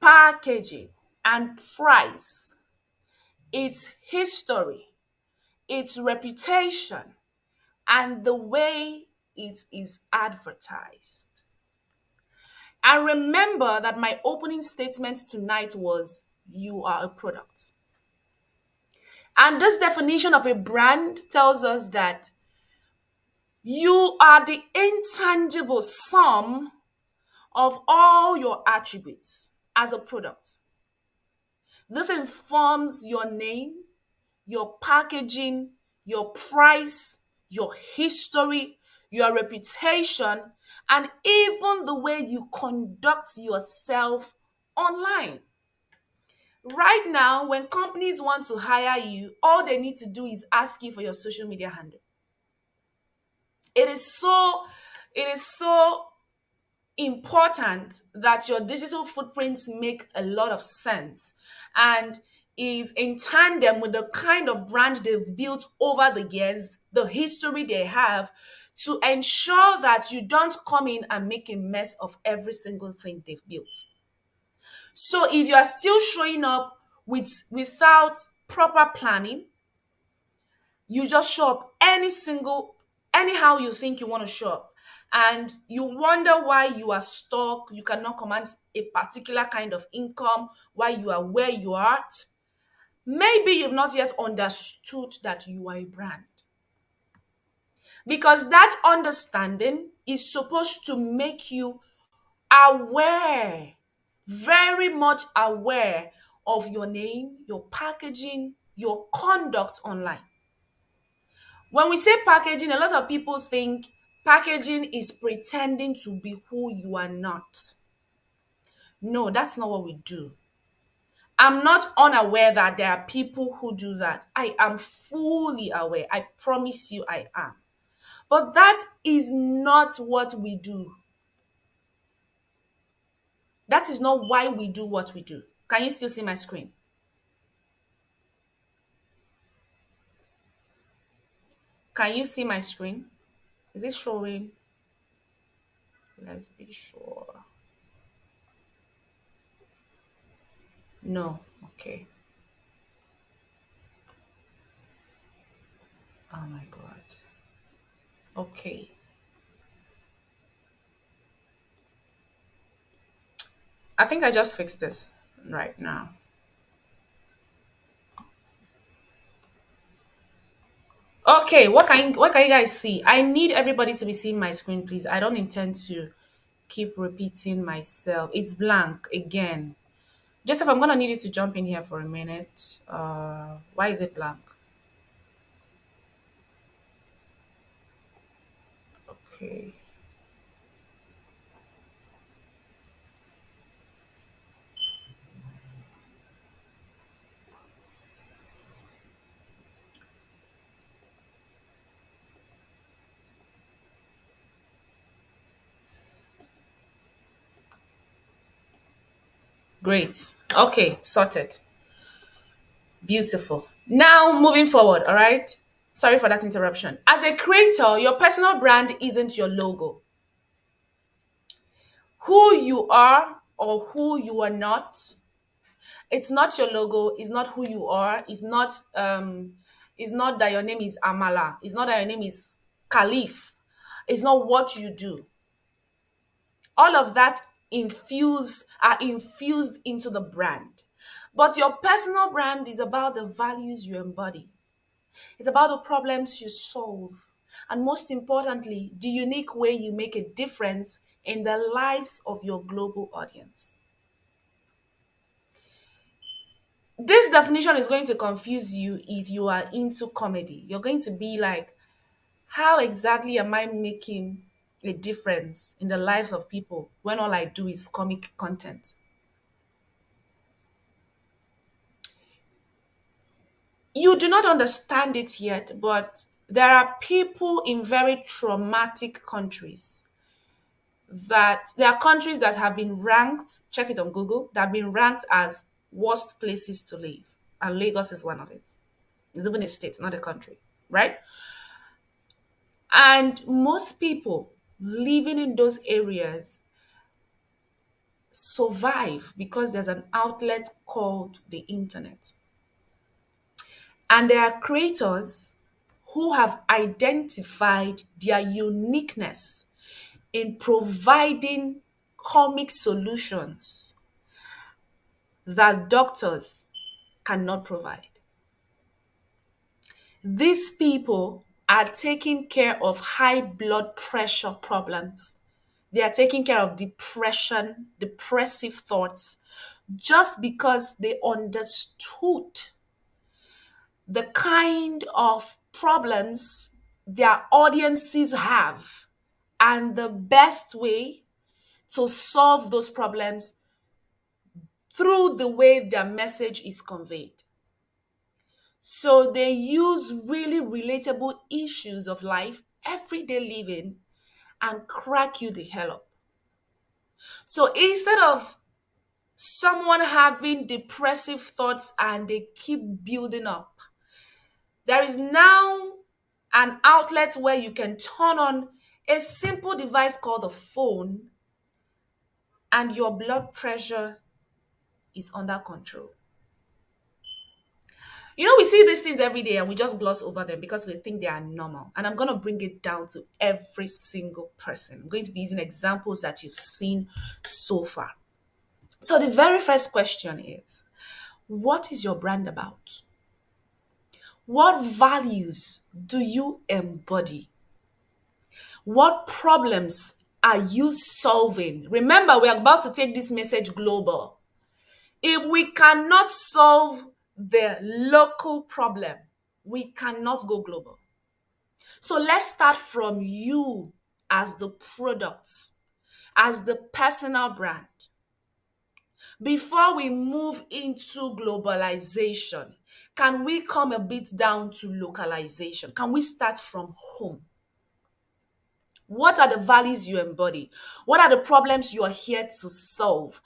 packaging, and price, its history, its reputation, and the way it is advertised. And remember that my opening statement tonight was, you are a product. And this definition of a brand tells us that you are the intangible sum of all your attributes as a product. This informs your name, your packaging, your price, your history, your reputation, and even the way you conduct yourself online. Right now, when companies want to hire you, all they need to do is ask you for your social media handle. It is so important that your digital footprints make a lot of sense and is in tandem with the kind of brand they've built over the years, the history they have, to ensure that you don't come in and make a mess of every single thing they've built. So if you are still showing up without proper planning, you just show up anyhow you think you want to show up, and you wonder why you are stuck, you cannot command a particular kind of income, why you are where you are at. Maybe you've not yet understood that you are a brand. Because that understanding is supposed to make you aware, very much aware of your name, your packaging, your conduct online. When we say packaging, a lot of people think packaging is pretending to be who you are not. No, that's not what we do. I'm not unaware that there are people who do that. I am fully aware. I promise you I am. But that is not what we do. That is not why we do what we do. Can you still see my screen? Can you see my screen? Is it showing? Let's be sure. No. Okay. Oh my God. Okay. I think I just fixed this right now. Okay, what can you guys see? I need everybody to be seeing my screen, please. I don't intend to keep repeating myself. It's blank again. Joseph, I'm gonna need you to jump in here for a minute. Why is it blank? Okay. Great. Okay, sorted. Beautiful. Now moving forward, all right? Sorry for that interruption. As a creator, your personal brand isn't your logo. Who you are or who you are not, it's not your logo, it's not who you are, it's not that your name is Amala, it's not that your name is Khalif, it's not what you do. All of that are infused into the brand. But your personal brand is about the values you embody. It's about the problems you solve. And most importantly, the unique way you make a difference in the lives of your global audience. This definition is going to confuse you if you are into comedy. You're going to be like, how exactly am I making a difference in the lives of people when all I do is comic content? You do not understand it yet, but there are people in very traumatic countries that there are countries that have been ranked, check it on Google, that have been ranked as worst places to live. And Lagos is one of it. It's even a state, not a country, right? And most people living in those areas survive because there's an outlet called the internet. And there are creators who have identified their uniqueness in providing comic solutions that doctors cannot provide. These people are taking care of high blood pressure problems. They are taking care of depression, depressive thoughts, just because they understood the kind of problems their audiences have and the best way to solve those problems through the way their message is conveyed. So they use really relatable issues of life, everyday living, and crack you the hell up. So instead of someone having depressive thoughts and they keep building up, there is now an outlet where you can turn on a simple device called the phone and your blood pressure is under control. You know, we see these things every day and we just gloss over them because we think they are normal. And I'm going to bring it down to every single person. I'm going to be using examples that you've seen so far. So, the very first question is, what is your brand about? What values do you embody? What problems are you solving? Remember, we're about to take this message global. If we cannot solve the local problem, we cannot go global. So let's start from you as the product, as the personal brand. Before we move into globalization, can we come a bit down to localization? Can we start from home? What are the values you embody? What are the problems you are here to solve?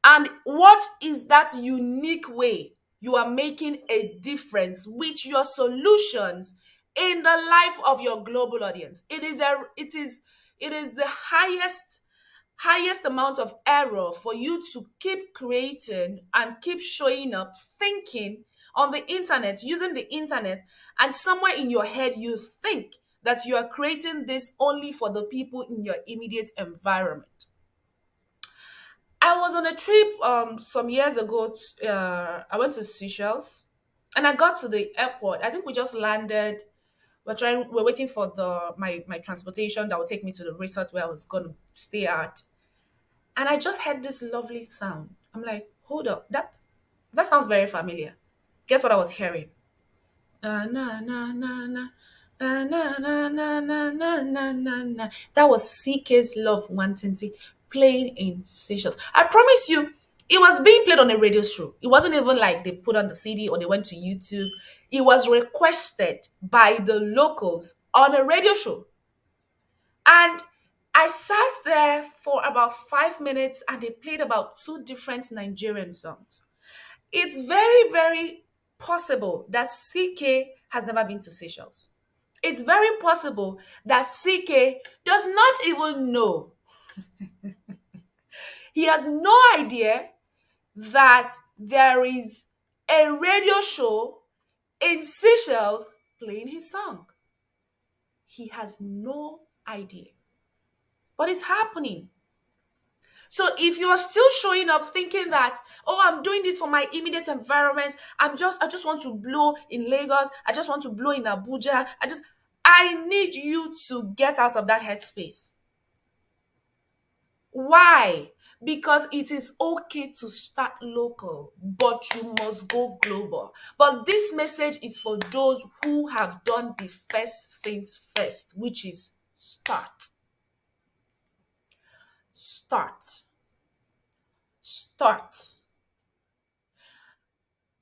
And what is that unique way you are making a difference with your solutions in the life of your global audience? It is the highest amount of error for you to keep creating and keep showing up, thinking on the internet, using the internet, and somewhere in your head you think that you are creating this only for the people in your immediate environment. I was on a trip some years ago. I went to Seychelles, and I got to the airport. I think we just landed. We're waiting for my transportation that will take me to the resort where I was going to stay at. And I just heard this lovely sound. I'm like, hold up, that sounds very familiar. Guess what I was hearing? Na na na na na na na na na na na na na na. That was CK's Love 120 playing in Seychelles. I promise you, it was being played on a radio show. It wasn't even like they put on the CD or they went to YouTube. It was requested by the locals on a radio show. And I sat there for about 5 minutes and they played about two different Nigerian songs. It's very, very possible that CK has never been to Seychelles. It's very possible that CK does not even know. He has no idea that there is a radio show in Seychelles playing his song. He has no idea. But it's happening. So if you are still showing up thinking that, oh, I'm doing this for my immediate environment, I just want to blow in Lagos, I just want to blow in Abuja, I need you to get out of that headspace. Why? Because it is okay to start local, but you must go global. But this message is for those who have done the first things first, which is start. Start.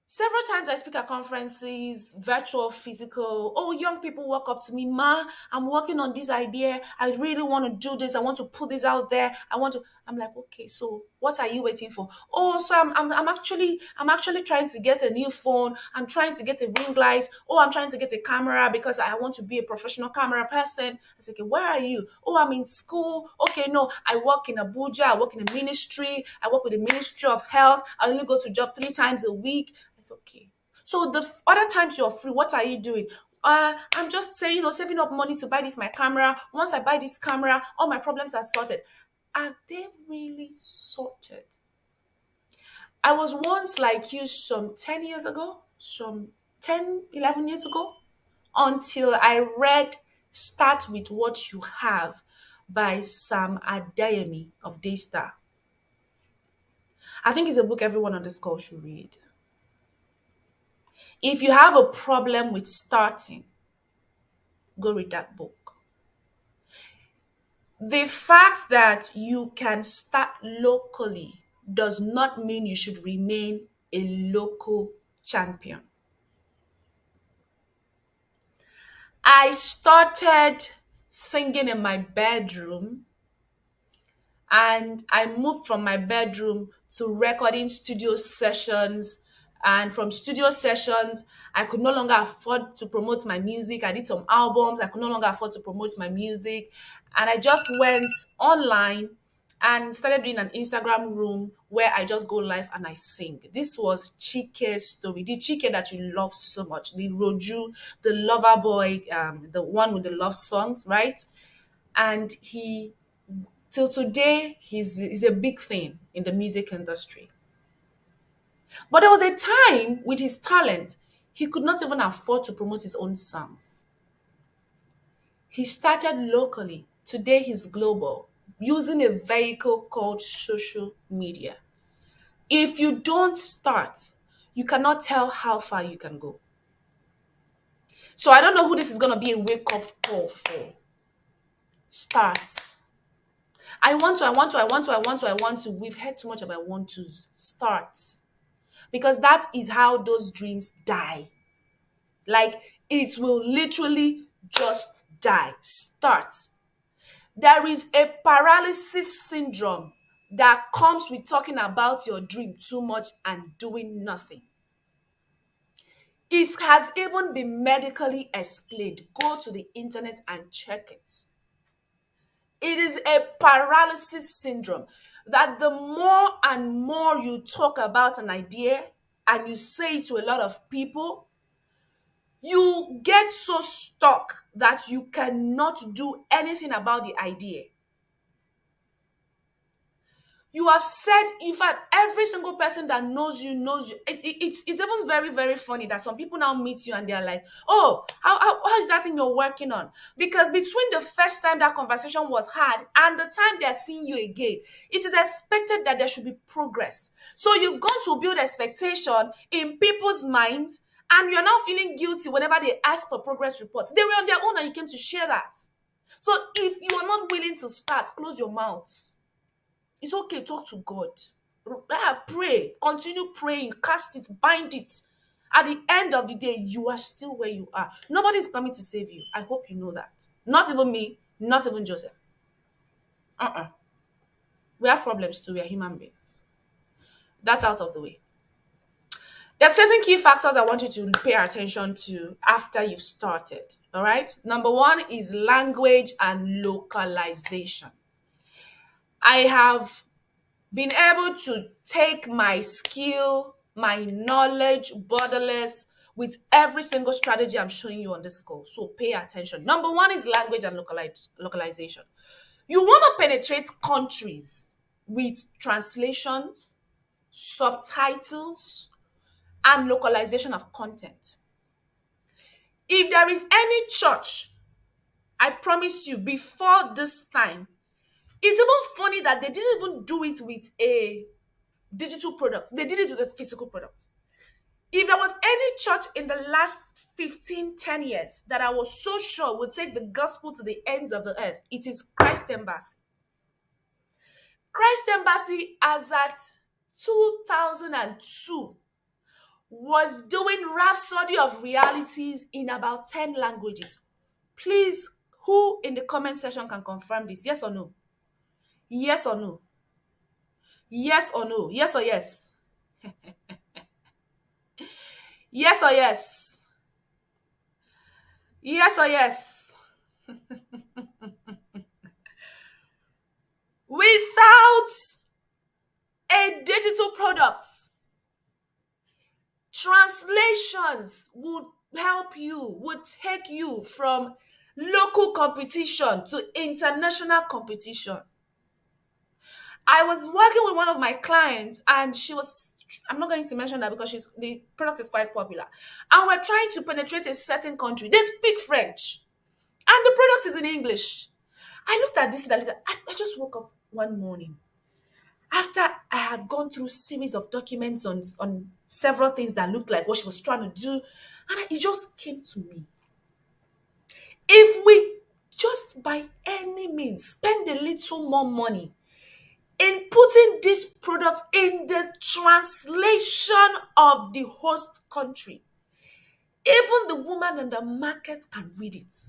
Several times I speak at conferences, virtual, physical. Oh, young people walk up to me, Ma, I'm working on this idea. I really want to do this. I want to put this out there. I'm like, okay, so what are you waiting for? Oh, so I'm actually trying to get a new phone. I'm trying to get a ring light. Oh, I'm trying to get a camera because I want to be a professional camera person. I said, okay, where are you? Oh, I'm in school. Okay, no, I work in Abuja. I work in a ministry. I work with the Ministry of Health. I only go to job 3 times a week. It's okay. So the other times you're free, what are you doing? I'm just saying, saving up money to buy this my camera. Once I buy this camera, all my problems are sorted. Are they really sorted? I was once like you some 10 years ago, some 10, 11 years ago, until I read Start With What You Have by Sam Adeyemi of Daystar. I think it's a book everyone on this call should read. If you have a problem with starting, go read that book. The fact that you can start locally does not mean you should remain a local champion. I started singing in my bedroom and I moved from my bedroom to recording studio sessions. And from studio sessions, I could no longer afford to promote my music. I did some albums. I could no longer afford to promote my music. And I just went online and started doing an Instagram room where I just go live and I sing. This was Chike's story. The Chike that you love so much, the Roju, the lover boy, the one with the love songs, right? And till today, he's a big thing in the music industry. But there was a time with his talent, he could not even afford to promote his own songs. He started locally. Today, he's global, using a vehicle called social media. If you don't start, you cannot tell how far you can go. So I don't know who this is going to be a wake-up call for. Start. I want to, I want to, I want to, I want to, I want to. We've heard too much about want tos. Start. Because that is how those dreams die. Like, it will literally just die. Start. There is a paralysis syndrome that comes with talking about your dream too much and doing nothing. It has even been medically explained. Go to the internet and check it. It is a paralysis syndrome that the more and more you talk about an idea and you say it to a lot of people, you get so stuck that you cannot do anything about the idea. You have said, in fact, every single person that knows you knows you. It's even very, very funny that some people now meet you and they're like, oh, how is that thing you're working on? Because between the first time that conversation was had and the time they're seeing you again, it is expected that there should be progress. So you've gone to build expectation in people's minds, and you're now feeling guilty whenever they ask for progress reports. They were on their own and you came to share that. So if you are not willing to start, close your mouth. It's okay, talk to God. Pray, continue praying, cast it, bind it. At the end of the day, you are still where you are. Nobody is coming to save you. I hope you know that. Not even me, not even Joseph. We have problems too. We are human beings. That's out of the way. There's certain key factors I want you to pay attention to after you've started. All right. Number one is language and localization. I have been able to take my skill, my knowledge, borderless, with every single strategy I'm showing you on this call. So pay attention. Number one is language and localization. You want to penetrate countries with translations, subtitles, and localization of content. If there is any church, I promise you, before this time, it's even funny that they didn't even do it with a digital product. They did it with a physical product. If there was any church in the last 10 years that I was so sure would take the gospel to the ends of the earth, it is Christ Embassy. Christ Embassy, as at 2002, was doing Rhapsody of Realities in about 10 languages. Please, who in the comment section can confirm this? Yes or no? Yes or no? Yes or no? Yes or yes? Yes or yes? Yes or yes? Without a digital product, translations would help you, would take you from local competition to international competition. I was working with one of my clients and I'm not going to mention that because the product is quite popular. And we're trying to penetrate a certain country. They speak French and the product is in English. I looked at this and I just woke up one morning after I had gone through a series of documents on several things that looked like what she was trying to do. And it just came to me. If we just by any means spend a little more money in putting this product in the translation of the host country, even the woman in the market can read it.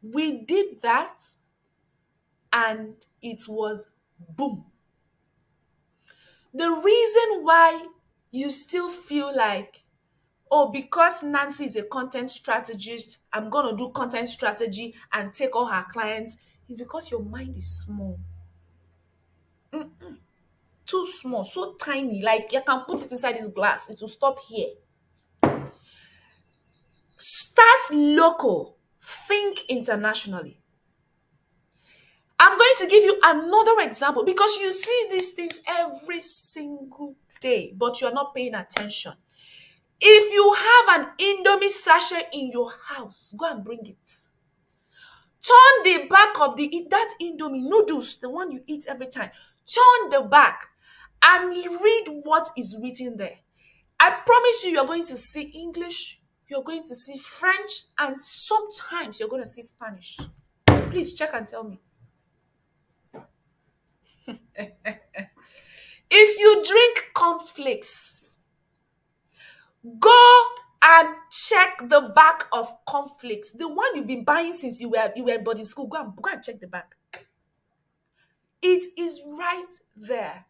We did that and it was boom. The reason why you still feel like, oh, because Nancy is a content strategist, I'm going to do content strategy and take all her clients, is because your mind is small. Too small, so tiny, like you can put it inside this glass, it will stop here. Start local, think internationally. I'm going to give you another example because you see these things every single day, but you're not paying attention. If you have an Indomie sachet in your house, go and bring it. Turn the back of that Indomie noodles, the one you eat every time. Turn the back and read what is written there. I promise you're going to see English, you're going to see French, and sometimes you're going to see Spanish. Please check and tell me. If you drink cornflakes, go and check the back of cornflakes. The one you've been buying since you were in boarding school. Go and check the back. It is right there.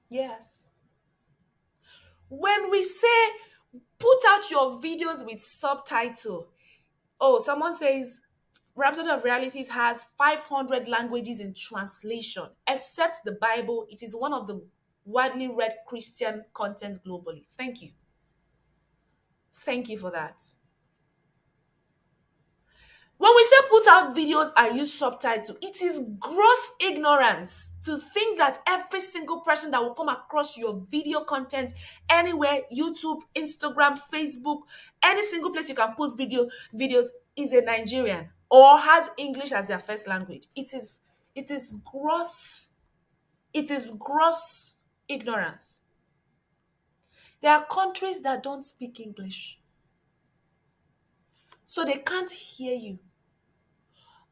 Yes. When we say put out your videos with subtitle, oh, someone says Rhapsody of Realities has 500 languages in translation. Except the Bible, it is one of the widely read Christian content globally. Thank you. Thank you for that. When we say put out videos and use subtitles, it is gross ignorance to think that every single person that will come across your video content anywhere, YouTube, Instagram, Facebook, any single place you can put videos is a Nigerian or has English as their first language. It is gross ignorance. There are countries that don't speak English, so they can't hear you,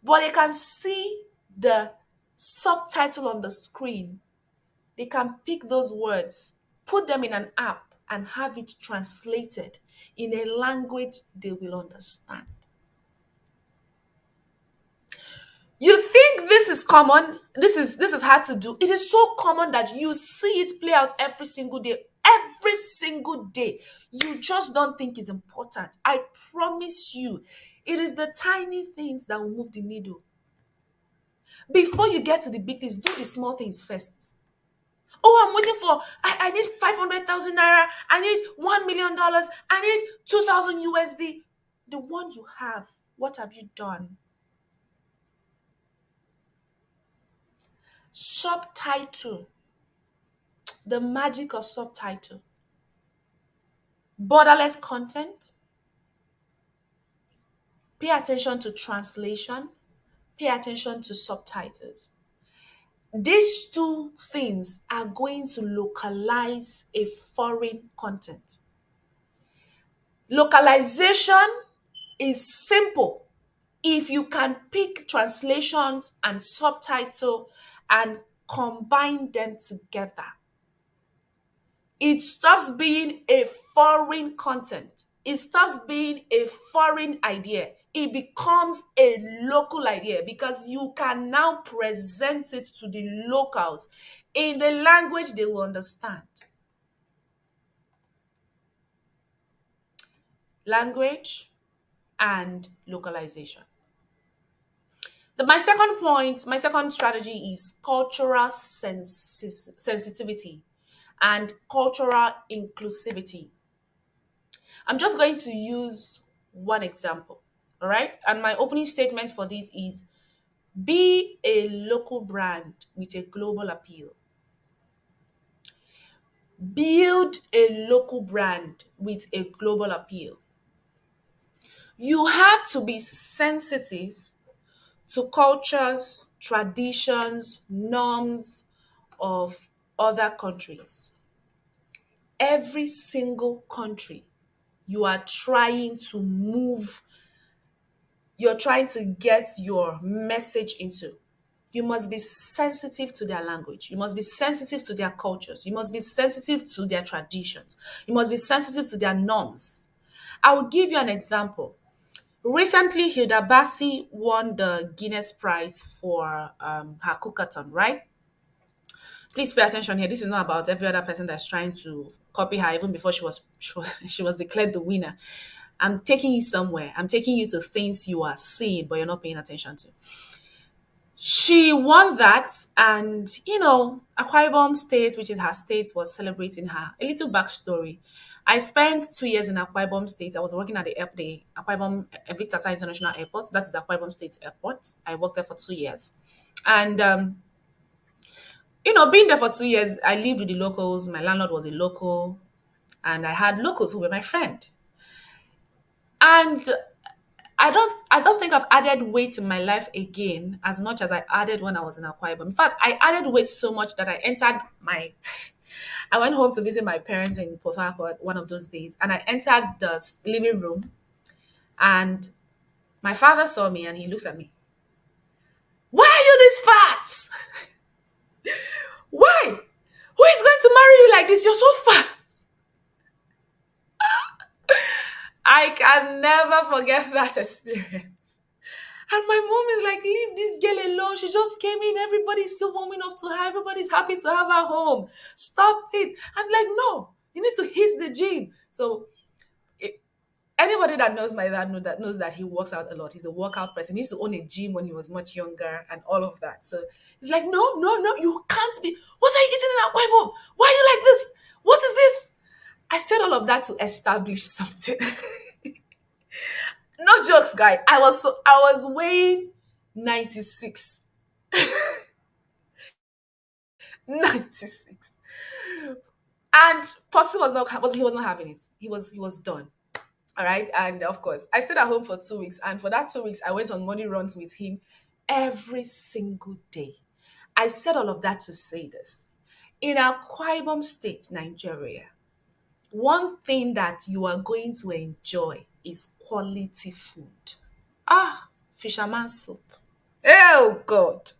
but they can see the subtitle on the screen. They can pick those words, put them in an app, and have it translated in a language they will understand. You think this is common? This is hard to do. It is so common that you see it play out every single day. Every single day. You just don't think it's important. I promise you, it is the tiny things that will move the needle. Before you get to the big things, do the small things first. Oh, I'm waiting for, I need 500,000 naira. I need $1 million. I need 2,000 USD. The one you have, what have you done? Subtitle. The magic of subtitle. Borderless content. Pay attention to translation. Pay attention to subtitles. These two things are going to localize a foreign content. Localization is simple if you can pick translations and subtitle and combine them together. It stops being a foreign content. It stops being a foreign idea. It becomes a local idea because you can now present it to the locals in the language they will understand. Language and localization. My second point, my second strategy is cultural sensitivity and cultural inclusivity. I'm just going to use one example, all right? And my opening statement for this is be a local brand with a global appeal. Build a local brand with a global appeal. You have to be sensitive to cultures, traditions, norms of other countries. Every single country you are trying to move, you're trying to get your message into. You must be sensitive to their language. You must be sensitive to their cultures. You must be sensitive to their traditions. You must be sensitive to their norms. I will give you an example. Recently, Hilda Bassi won the Guinness Prize for her cookathon, right? Please pay attention here. This is not about every other person that's trying to copy her, even before she was declared the winner. I'm taking you somewhere. I'm taking you to things you are seeing, but you're not paying attention to. She won that, and Akwa Ibom State, which is her state, was celebrating her. A little backstory. I spent 2 years in Akwa Ibom State. I was working at the Akwa Ibom Victor Tata International Airport. That is Akwa Ibom State Airport. I worked there for 2 years. And being there for 2 years, I lived with the locals. My landlord was a local, and I had locals who were my friend. And I don't think I've added weight in my life again as much as I added when I was in Akwa Ibom. In fact, I added weight so much that I went home to visit my parents in Port Harcourt one of those days, and I entered the living room, and My father saw me and he looks at me. Why are you this fat? Why? Who is going to marry you like this? You're so fat. I can never forget that experience. And my mom is like, leave this girl alone. She just came in. Everybody's still warming up to her. Everybody's happy to have her home. Stop it. I'm like, no, you need to hit the gym. So anybody that knows my dad knows that he works out a lot. He's a workout person. He used to own a gym when he was much younger and all of that. So he's like, no, no, no, you can't be. What are you eating in Akwa Ibom? Why are you like this? What is this? I said all of that to establish something. No jokes, guy. I was weighing 96. 96. And Popsy was not having it. He was done. All right. And of course, I stayed at home for 2 weeks. And for that 2 weeks, I went on morning runs with him every single day. I said all of that to say this. In Akwa Ibom State, Nigeria, one thing that you are going to enjoy is quality food. Ah, fisherman soup. Oh, God.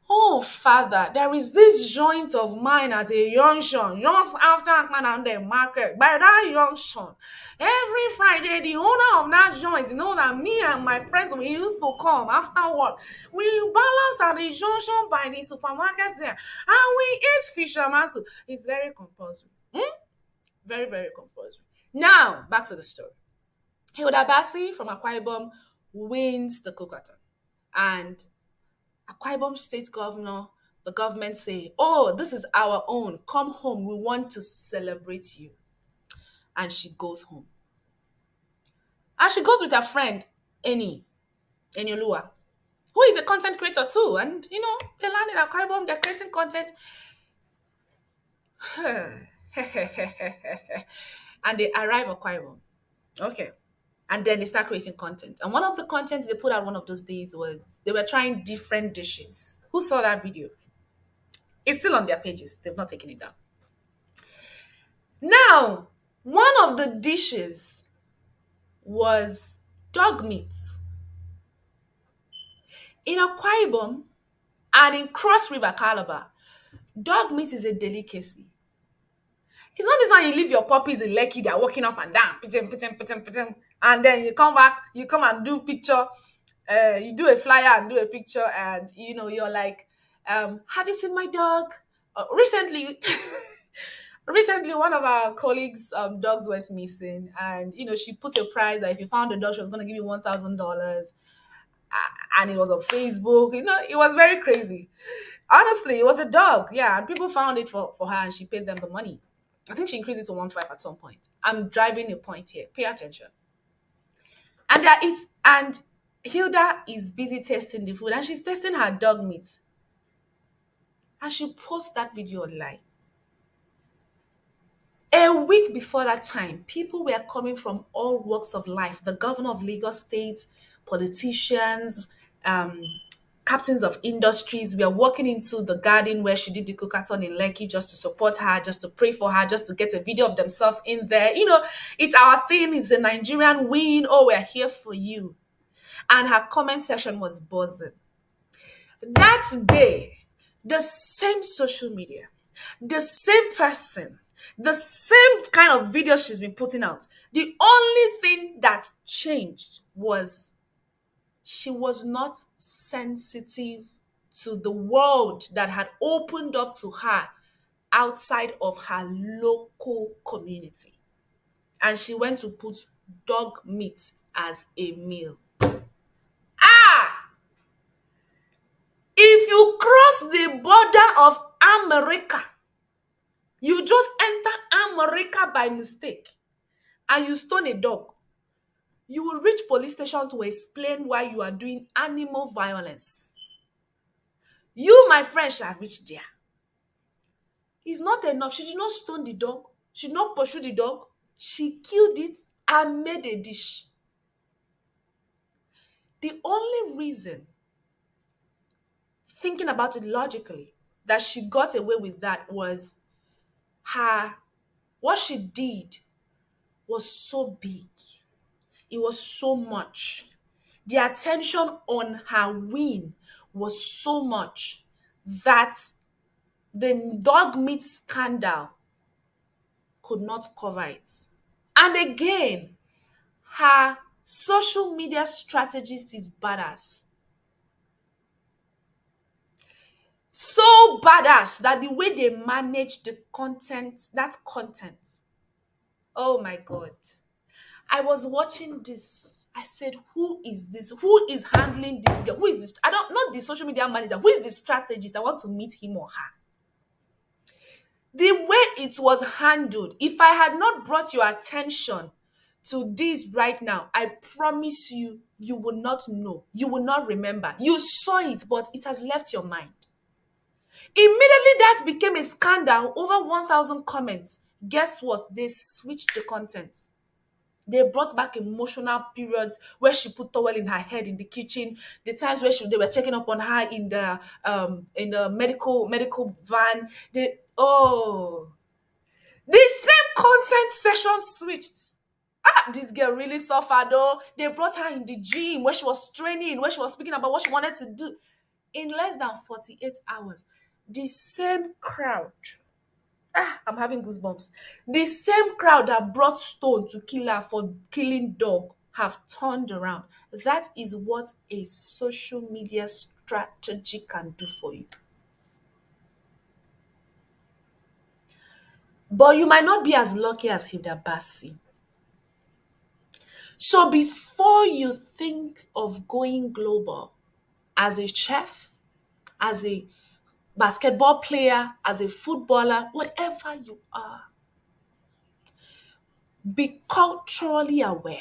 Oh, Father, there is this joint of mine at a junction just after Akmanande Market. By that junction, every Friday, the owner of that joint, that me and my friends, we used to come after work. We balance at the junction by the supermarket there, and we eat fisherman soup. It's very compulsory. Very, very compulsory. Now, back to the story. Hilda Bassi from Akwa Ibom wins the Kukaton. And Akwa Ibom state governor, the government say, oh, this is our own. Come home. We want to celebrate you. And she goes home. And she goes with her friend, Eniolua, who is a content creator too. And, they landed at Akwa Ibom. They're creating content. And they arrive at Akwa Ibom. Okay. And then they start creating content. And one of the contents they put out one of those days was they were trying different dishes. Who saw that video? It's still on their pages. They've not taken it down. Now, one of the dishes was dog meat. In Akwa Ibom and in Cross River, Calabar, dog meat is a delicacy. It's not this one you leave your puppies in Lekki, they're walking up and down, pitim, pitim, pitim, pitim, and then you come back, you come and do picture, you do a flyer and do a picture, and you're like, have you seen my dog? Recently, one of our colleagues' dogs went missing, and she put a prize that if you found the dog, she was going to give you $1,000, and it was on Facebook. It was very crazy. Honestly, it was a dog, yeah, and people found it for her, and she paid them the money. I think she increased it to 1.5 at some point. I'm driving a point here. Pay attention. And Hilda is busy testing the food, and she's testing her dog meat. And she posts that video online. A week before that time, people were coming from all walks of life. The governor of Lagos State, politicians, captains of industries. We are walking into the garden where she did the Kukaton in Lekki just to support her, just to pray for her, just to get a video of themselves in there. It's our thing. It's a Nigerian win. Oh, we're here for you. And her comment section was buzzing. That day, the same social media, the same person, the same kind of video she's been putting out. The only thing that changed was she was not sensitive to the world that had opened up to her outside of her local community. And she went to put dog meat as a meal. If you cross the border of America, you just enter America by mistake, and you stone a dog, you will reach police station to explain why you are doing animal violence. You, my friend, shall reach there. It's not enough. She did not stone the dog. She did not pursue the dog. She killed it and made a dish. The only reason, thinking about it logically, that she got away with that was what she did was so big. It was so much. The attention on her win was so much that the dog meat scandal could not cover it. And again, her social media strategist is badass. So badass that the way they manage the content, that content, oh my God. I was watching this. I said, who is this? Who is handling this girl? Who is this? I don't know the social media manager. Who is the strategist? I want to meet him or her. The way it was handled, if I had not brought your attention to this right now, I promise you, you will not know. You will not remember. You saw it, but it has left your mind. Immediately that became a scandal, over 1,000 comments. Guess what? They switched the content. They brought back emotional periods where she put towel in her head in the kitchen, the times where they were checking up on her in the medical van. The same content session switched. This girl really suffered though. They brought her in the gym where she was training, where she was speaking about what she wanted to do. In less than 48 hours, the same crowd, I'm having goosebumps. The same crowd that brought Stone to kill her for killing dog have turned around. That is what a social media strategy can do for you. But you might not be as lucky as Hilda Bassi. So before you think of going global as a chef, as a basketball player, as a footballer, whatever you are, be culturally aware.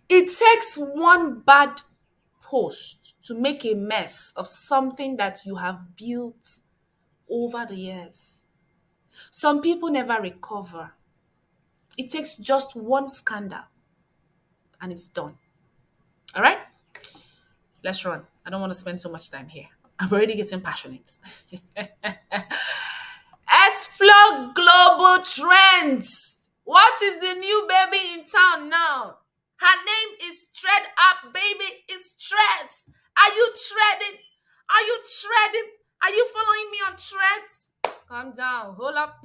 It takes one bad post to make a mess of something that you have built over the years. Some people never recover. It takes just one scandal and it's done. All right? Let's run. I don't want to spend so much time here. I'm already getting passionate. Explore global trends. What is the new baby in town now? Her name is Tread Up, baby. It's Treads. Are you treading? Are you treading? Are you following me on Treads? Calm down. Hold up.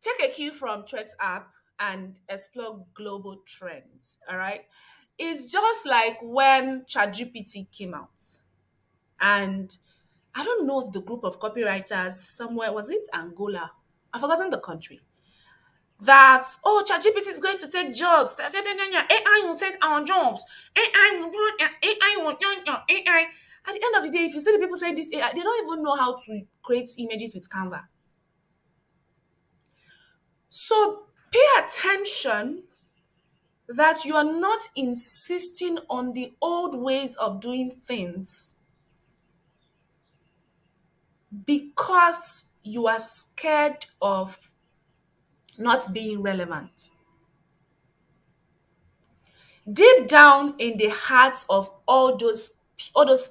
Take a cue from Treads app and explore global trends. All right. It's just like when ChatGPT came out. And I don't know the group of copywriters somewhere, was it Angola? I've forgotten the country. That, oh, ChatGPT is going to take jobs. AI will take our jobs. AI will do AI will do AI. At the end of the day, if you see the people saying this AI, they don't even know how to create images with Canva. So pay attention that you are not insisting on the old ways of doing things because you are scared of not being relevant. Deep down in the hearts of all those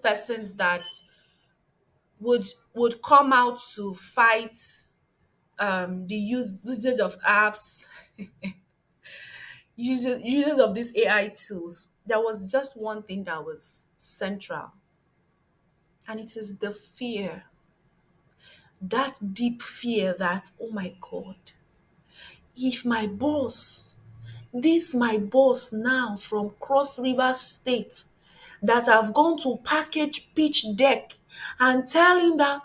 persons that would come out to fight the usage of apps, users of these AI tools, there was just one thing that was central, and it is the fear. That deep fear that, oh my God, if my boss, this my boss now from Cross River State, that I've gone to package pitch deck and tell him that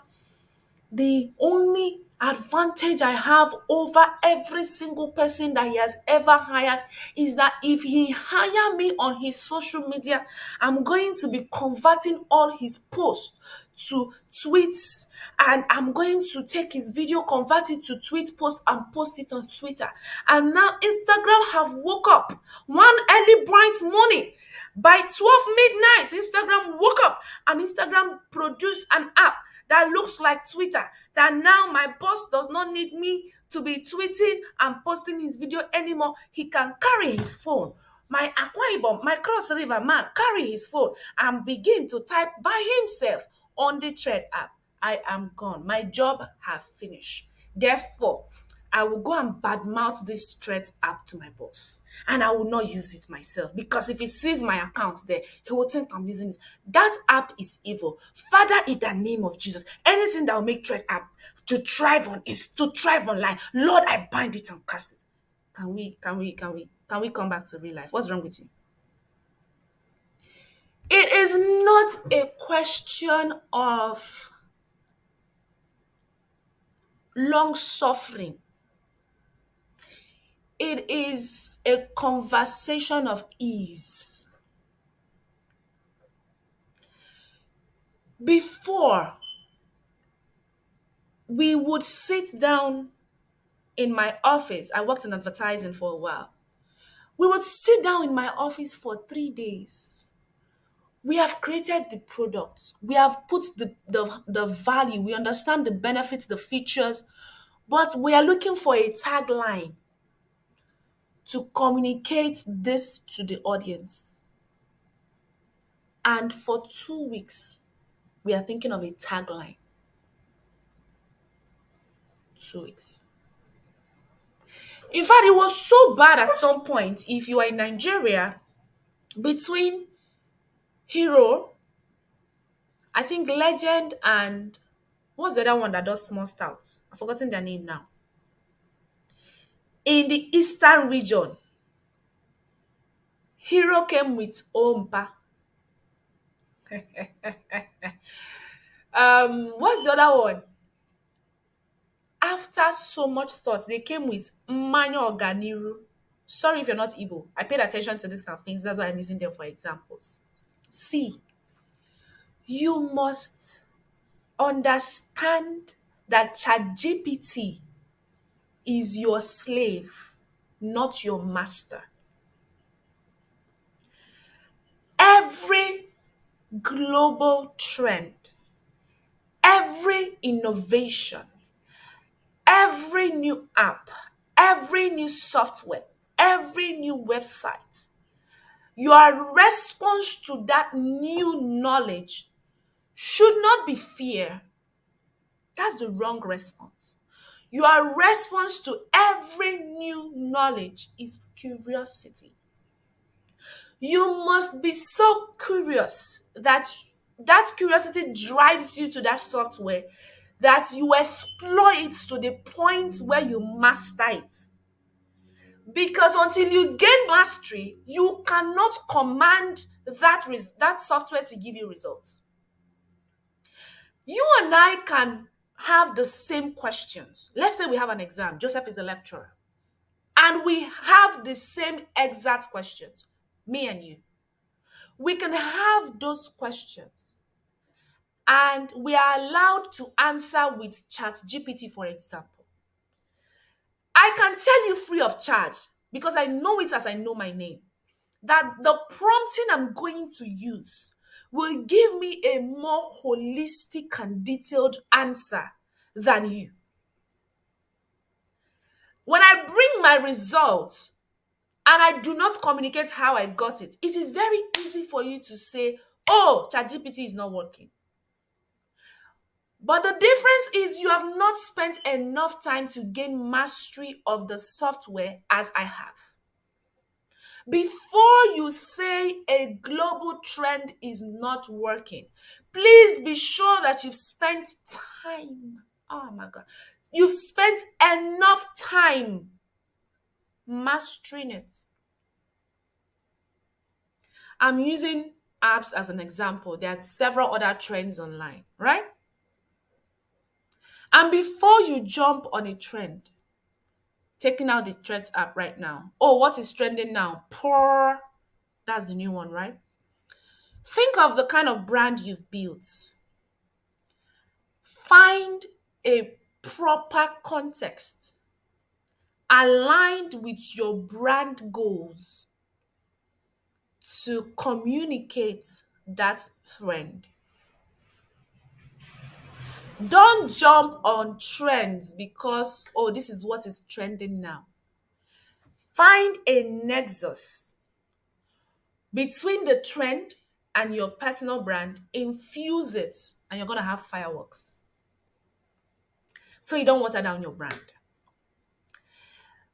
the only advantage I have over every single person that he has ever hired is that if he hire me on his social media, I'm going to be converting all his posts to tweets, and I'm going to take his video, convert it to tweet post and post it on Twitter. And now Instagram have woke up one early bright morning. By 12 midnight, Instagram woke up and Instagram produced an app that looks like Twitter, that now my boss does not need me to be tweeting and posting his video anymore. He can carry his phone. My Akwa Ibom, my Cross River man, carry his phone and begin to type by himself on the Tread app. I am gone. My job have finished. Therefore, I will go and badmouth this threat app to my boss, and I will not use it myself, because if he sees my account there, he will think I'm using it. That app is evil. Father, in the name of Jesus, anything that will make threat app to thrive on is to thrive online. Lord, I bind it and cast it. Can we come back to real life? What's wrong with you? It is not a question of long suffering. It is a conversation of ease. Before, we would sit down in my office. I worked in advertising for a while. We would sit down in my office for 3 days. We have created the product. We have put the value. We understand the benefits, the features, but we are looking for a tagline to communicate this to the audience. And for 2 weeks, we are thinking of a tagline. 2 weeks. In fact, it was so bad at some point, if you are in Nigeria, between Hero, I think Legend, and what's the other one that does small stouts? I've forgotten their name now. In the eastern region, Hero came with Ompa. What's the other one? After so much thought, they came with Mmanya Organiru. Sorry if you're not Igbo. I paid attention to these campaigns. That's why I'm using them for examples. See, you must understand that ChatGPT is your slave, not your master. Every global trend, every innovation, every new app, every new software, every new website, your response to that new knowledge should not be fear. That's the wrong response. Your response to every new knowledge is curiosity. You must be so curious that that curiosity drives you to that software, that you explore it to the point where you master it. Because until you gain mastery, you cannot command that software to give you results. You and I can have the same questions. Let's say we have an exam. Joseph is the lecturer. And we have the same exact questions, me and you. We can have those questions, and we are allowed to answer with ChatGPT, for example. I can tell you free of charge, because I know it as I know my name, that the prompting I'm going to use will give me a more holistic and detailed answer than you. When I bring my result and I do not communicate how I got it, it is very easy for you to say, oh, ChatGPT is not working. But the difference is you have not spent enough time to gain mastery of the software as I have. Before you say a global trend is not working, please be sure that you've spent time. Oh my God. You've spent enough time mastering it. I'm using apps as an example. There are several other trends online, right? And before you jump on a trend, taking out the Threads app right now. Oh, what is trending now? Poor. That's the new one, right? Think of the kind of brand you've built. Find a proper context aligned with your brand goals to communicate that trend. Don't jump on trends because, oh, this is what is trending now. Find a nexus between the trend and your personal brand, infuse it, and you're going to have fireworks. So you don't water down your brand.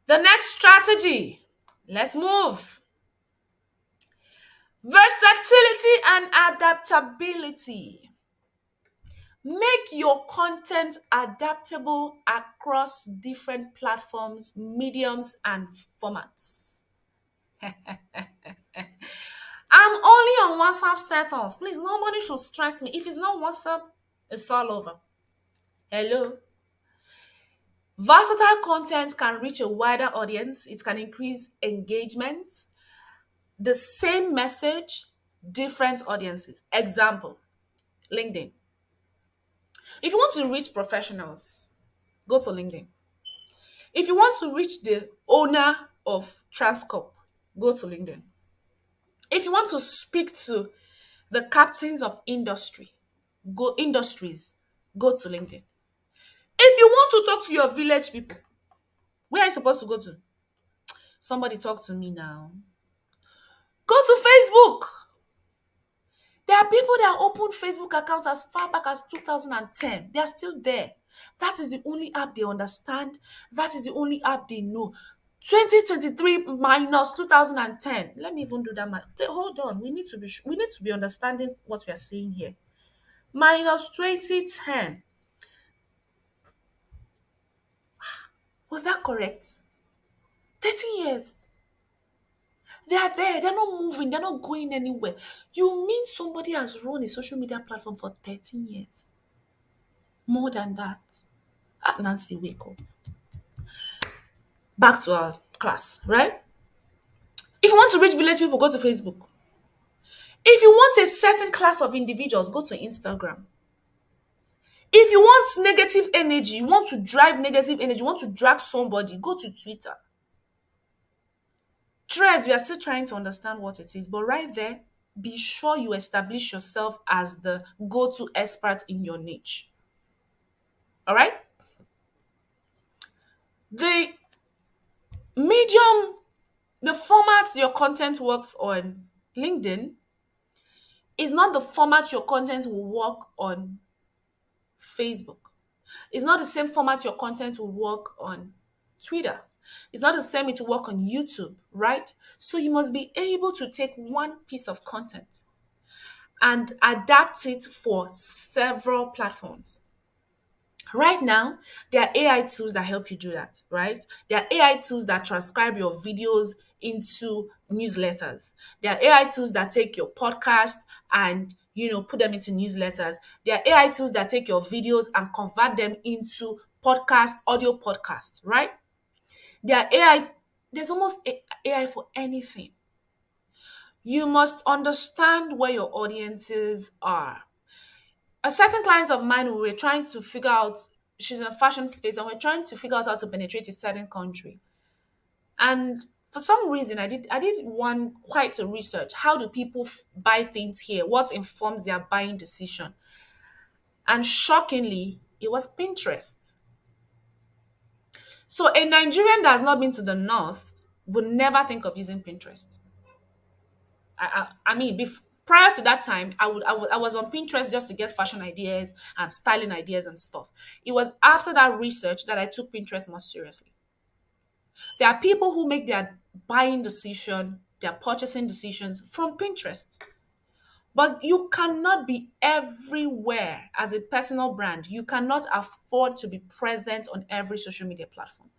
The next strategy, let's move. Versatility and adaptability. Make your content adaptable across different platforms, mediums, and formats. I'm only on WhatsApp status. Please, nobody should stress me. If it's not WhatsApp, it's all over. Hello. Versatile content can reach a wider audience. It can increase engagement. The same message, different audiences. Example, LinkedIn. If you want to reach professionals, go to LinkedIn. If you want to reach the owner of Transcorp, go to LinkedIn. If you want to speak to the captains of industries, go to LinkedIn. If you want to talk to your village people, where are you supposed to go to? Somebody talk to me now. Go to Facebook. There are people that opened Facebook accounts as far back as 2010. They are still there. That is the only app they understand. That is the only app they know. 2023 minus 2010. Let me even do that. Hold on. We need to be understanding what we are saying here. Minus 2010. Was that correct? 13 years. They are there. They're not moving. They're not going anywhere. You mean somebody has run a social media platform for 13 years? More than that. Nancy, wake up. Back to our class, right? If you want to reach village people, go to Facebook. If you want a certain class of individuals, go to Instagram. If you want negative energy, you want to drive negative energy, you want to drag somebody, go to Twitter. Threads, we are still trying to understand what it is, but right there, be sure you establish yourself as the go-to expert in your niche. All right? The medium, the format your content works on LinkedIn is not the format your content will work on Facebook. It's not the same format your content will work on Twitter. It's not the same it will work on YouTube, right? So you must be able to take one piece of content and adapt it for several platforms. Right now, there are AI tools that help you do that, right? There are AI tools that transcribe your videos into newsletters. There are AI tools that take your podcast and put them into newsletters. There are AI tools that take your videos and convert them into audio podcasts, right? There's almost AI for anything. You must understand where your audiences are. A certain client of mine, we were trying to figure out, she's in a fashion space, and we're trying to figure out how to penetrate a certain country. And for some reason, I did one quite a research. How do people buy things here? What informs their buying decision? And shockingly, it was Pinterest. So a Nigerian that has not been to the north would never think of using Pinterest. I mean, prior to that time, I was on Pinterest just to get fashion ideas and styling ideas and stuff. It was after that research that I took Pinterest more seriously. There are people who make their buying decision, their purchasing decisions from Pinterest. But you cannot be everywhere as a personal brand. You cannot afford to be present on every social media platform.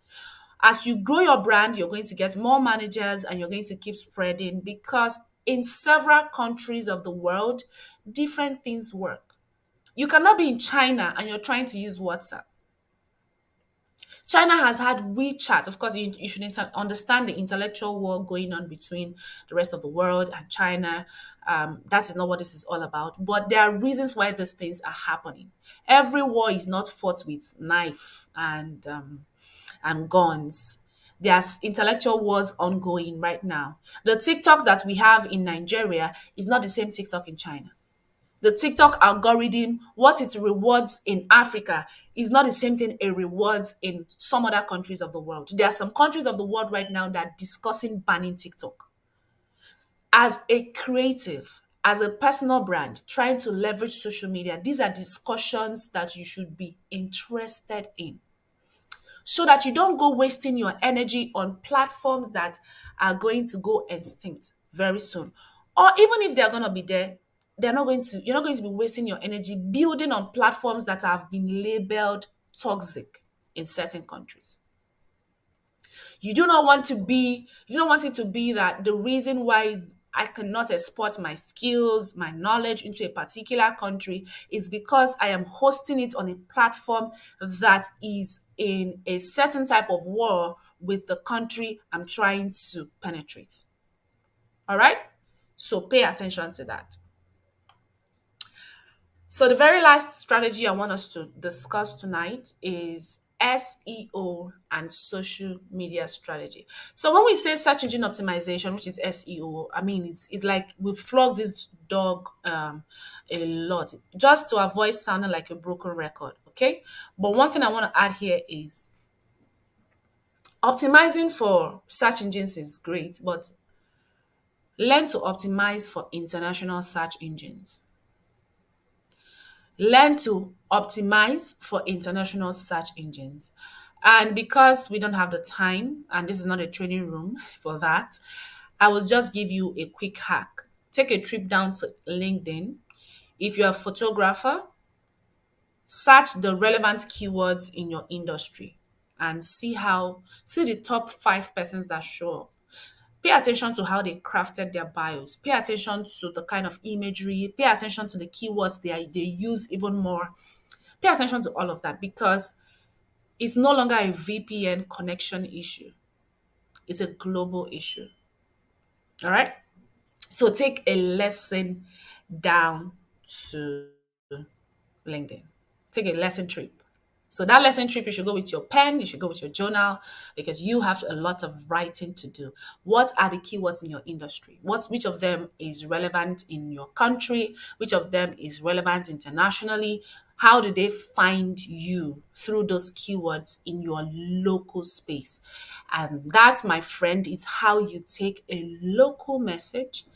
As you grow your brand, you're going to get more managers and you're going to keep spreading, because in several countries of the world, different things work. You cannot be in China and you're trying to use WhatsApp. China has had WeChat. Of course, you should understand the intellectual war going on between the rest of the world and China. That is not what this is all about. But there are reasons why these things are happening. Every war is not fought with knife and guns. There's intellectual wars ongoing right now. The TikTok that we have in Nigeria is not the same TikTok in China. The TikTok algorithm, what it rewards in Africa, is not the same thing it rewards in some other countries of the world. There are some countries of the world right now that are discussing banning TikTok. As a creative, as a personal brand, trying to leverage social media, these are discussions that you should be interested in. so that you don't go wasting your energy on platforms that are going to go extinct very soon. Or even if they're going to be there, you're not going to be wasting your energy building on platforms that have been labeled toxic in certain countries. You don't want it to be that the reason why I cannot export my skills, my knowledge into a particular country is because I am hosting it on a platform that is in a certain type of war with the country I'm trying to penetrate. All right? So pay attention to that. So the very last strategy I want us to discuss tonight is SEO and social media strategy. So when we say search engine optimization, which is SEO, I mean it's like we flog this dog a lot just to avoid sounding like a broken record. Okay, but one thing I want to add here is optimizing for search engines is great, but learn to optimize for international search engines. Learn to optimize for international search engines. And because we don't have the time, and this is not a training room for that, I will just give you a quick hack. Take a trip down to LinkedIn. If you're a photographer, search the relevant keywords in your industry and see the top 5 persons that show up. Pay attention to how they crafted their bios. Pay attention to the kind of imagery. Pay attention to the keywords they use even more. Pay attention to all of that because it's no longer a VPN connection issue. It's a global issue. All right. So take a lesson down to LinkedIn. Take a lesson trip. So that lesson trip, you should go with your pen, you should go with your journal, because you have a lot of writing to do. What are the keywords in your industry? Which of them is relevant in your country? Which of them is relevant internationally? How do they find you through those keywords in your local space? And that, my friend, is how you take a local message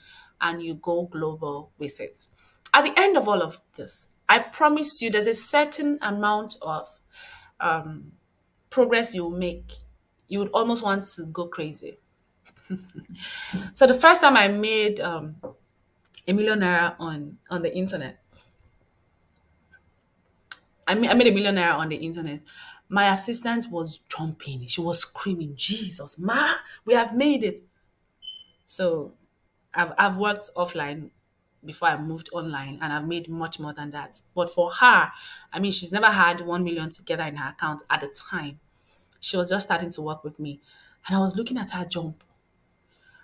and you go global with it. At the end of all of this, I promise you there's a certain amount of progress you'll make. You would almost want to go crazy. So the first time I made a millionaire on the internet, I made a millionaire on the internet. My assistant was jumping. She was screaming, Jesus, ma, we have made it. So I've worked offline before I moved online and I've made much more than that. But for her, I mean, she's never had 1 million together in her account at the time. She was just starting to work with me. And I was looking at her jump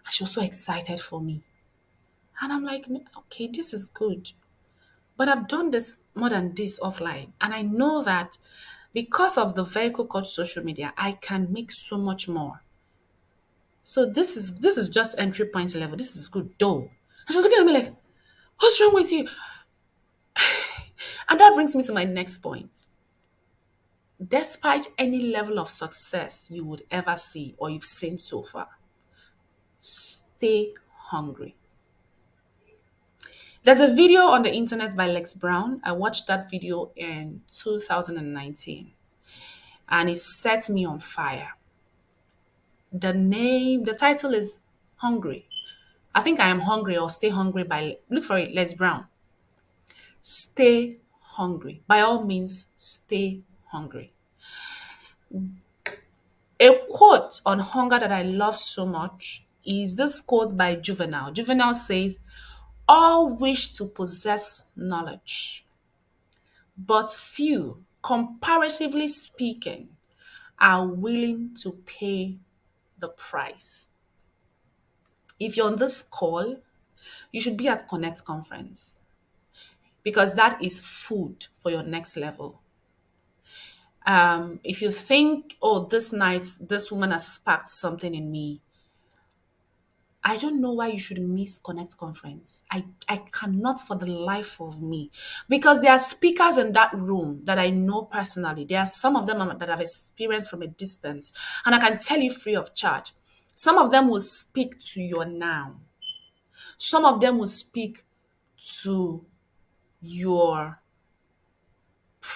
and she was so excited for me. And I'm like, okay, this is good. But I've done this more than this offline. And I know that because of the vehicle called social media, I can make so much more. So this is just entry point level. This is good though. And she was looking at me like, what's wrong with you? And that brings me to my next point. Despite any level of success you would ever see or you've seen so far, stay hungry. There's a video on the internet by Lex Brown. I watched that video in 2019 and it set me on fire. The title is Hungry. I think I am hungry or stay hungry look for it, Les Brown. Stay hungry. By all means, stay hungry. A quote on hunger that I love so much is this quote by Juvenal. Juvenal says, all wish to possess knowledge, but few, comparatively speaking, are willing to pay the price. If you're on this call, you should be at Connect Conference because that is food for your next level. If you think, oh, this night, this woman has sparked something in me, I don't know why you should miss Connect Conference. I cannot for the life of me. Because there are speakers in that room that I know personally. There are some of them that I've experienced from a distance. And I can tell you free of charge. Some of them will speak to your now. Some of them will speak to your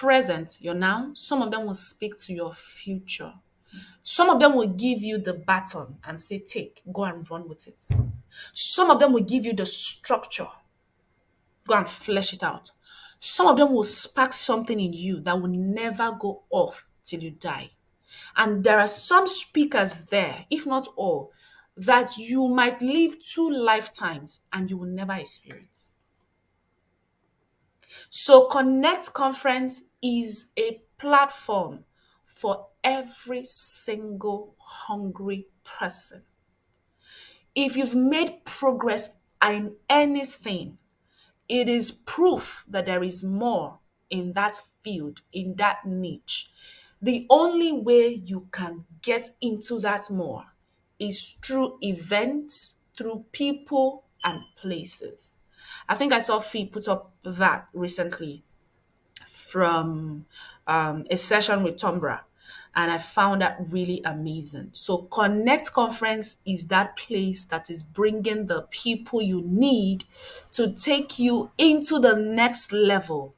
present, your now. Some of them will speak to your future. Some of them will give you the baton and say, take, go and run with it. Some of them will give you the structure, go and flesh it out. Some of them will spark something in you that will never go off till you die. And there are some speakers there, if not all, that you might live 2 lifetimes and you will never experience. So, Connect Conference is a platform for every single hungry person. If you've made progress in anything, it is proof that there is more in that field, in that niche. The only way you can get into that more is through events, through people and places. I think I saw Fee put up that recently from a session with Tombra, and I found that really amazing. So, Connect Conference is that place that is bringing the people you need to take you into the next level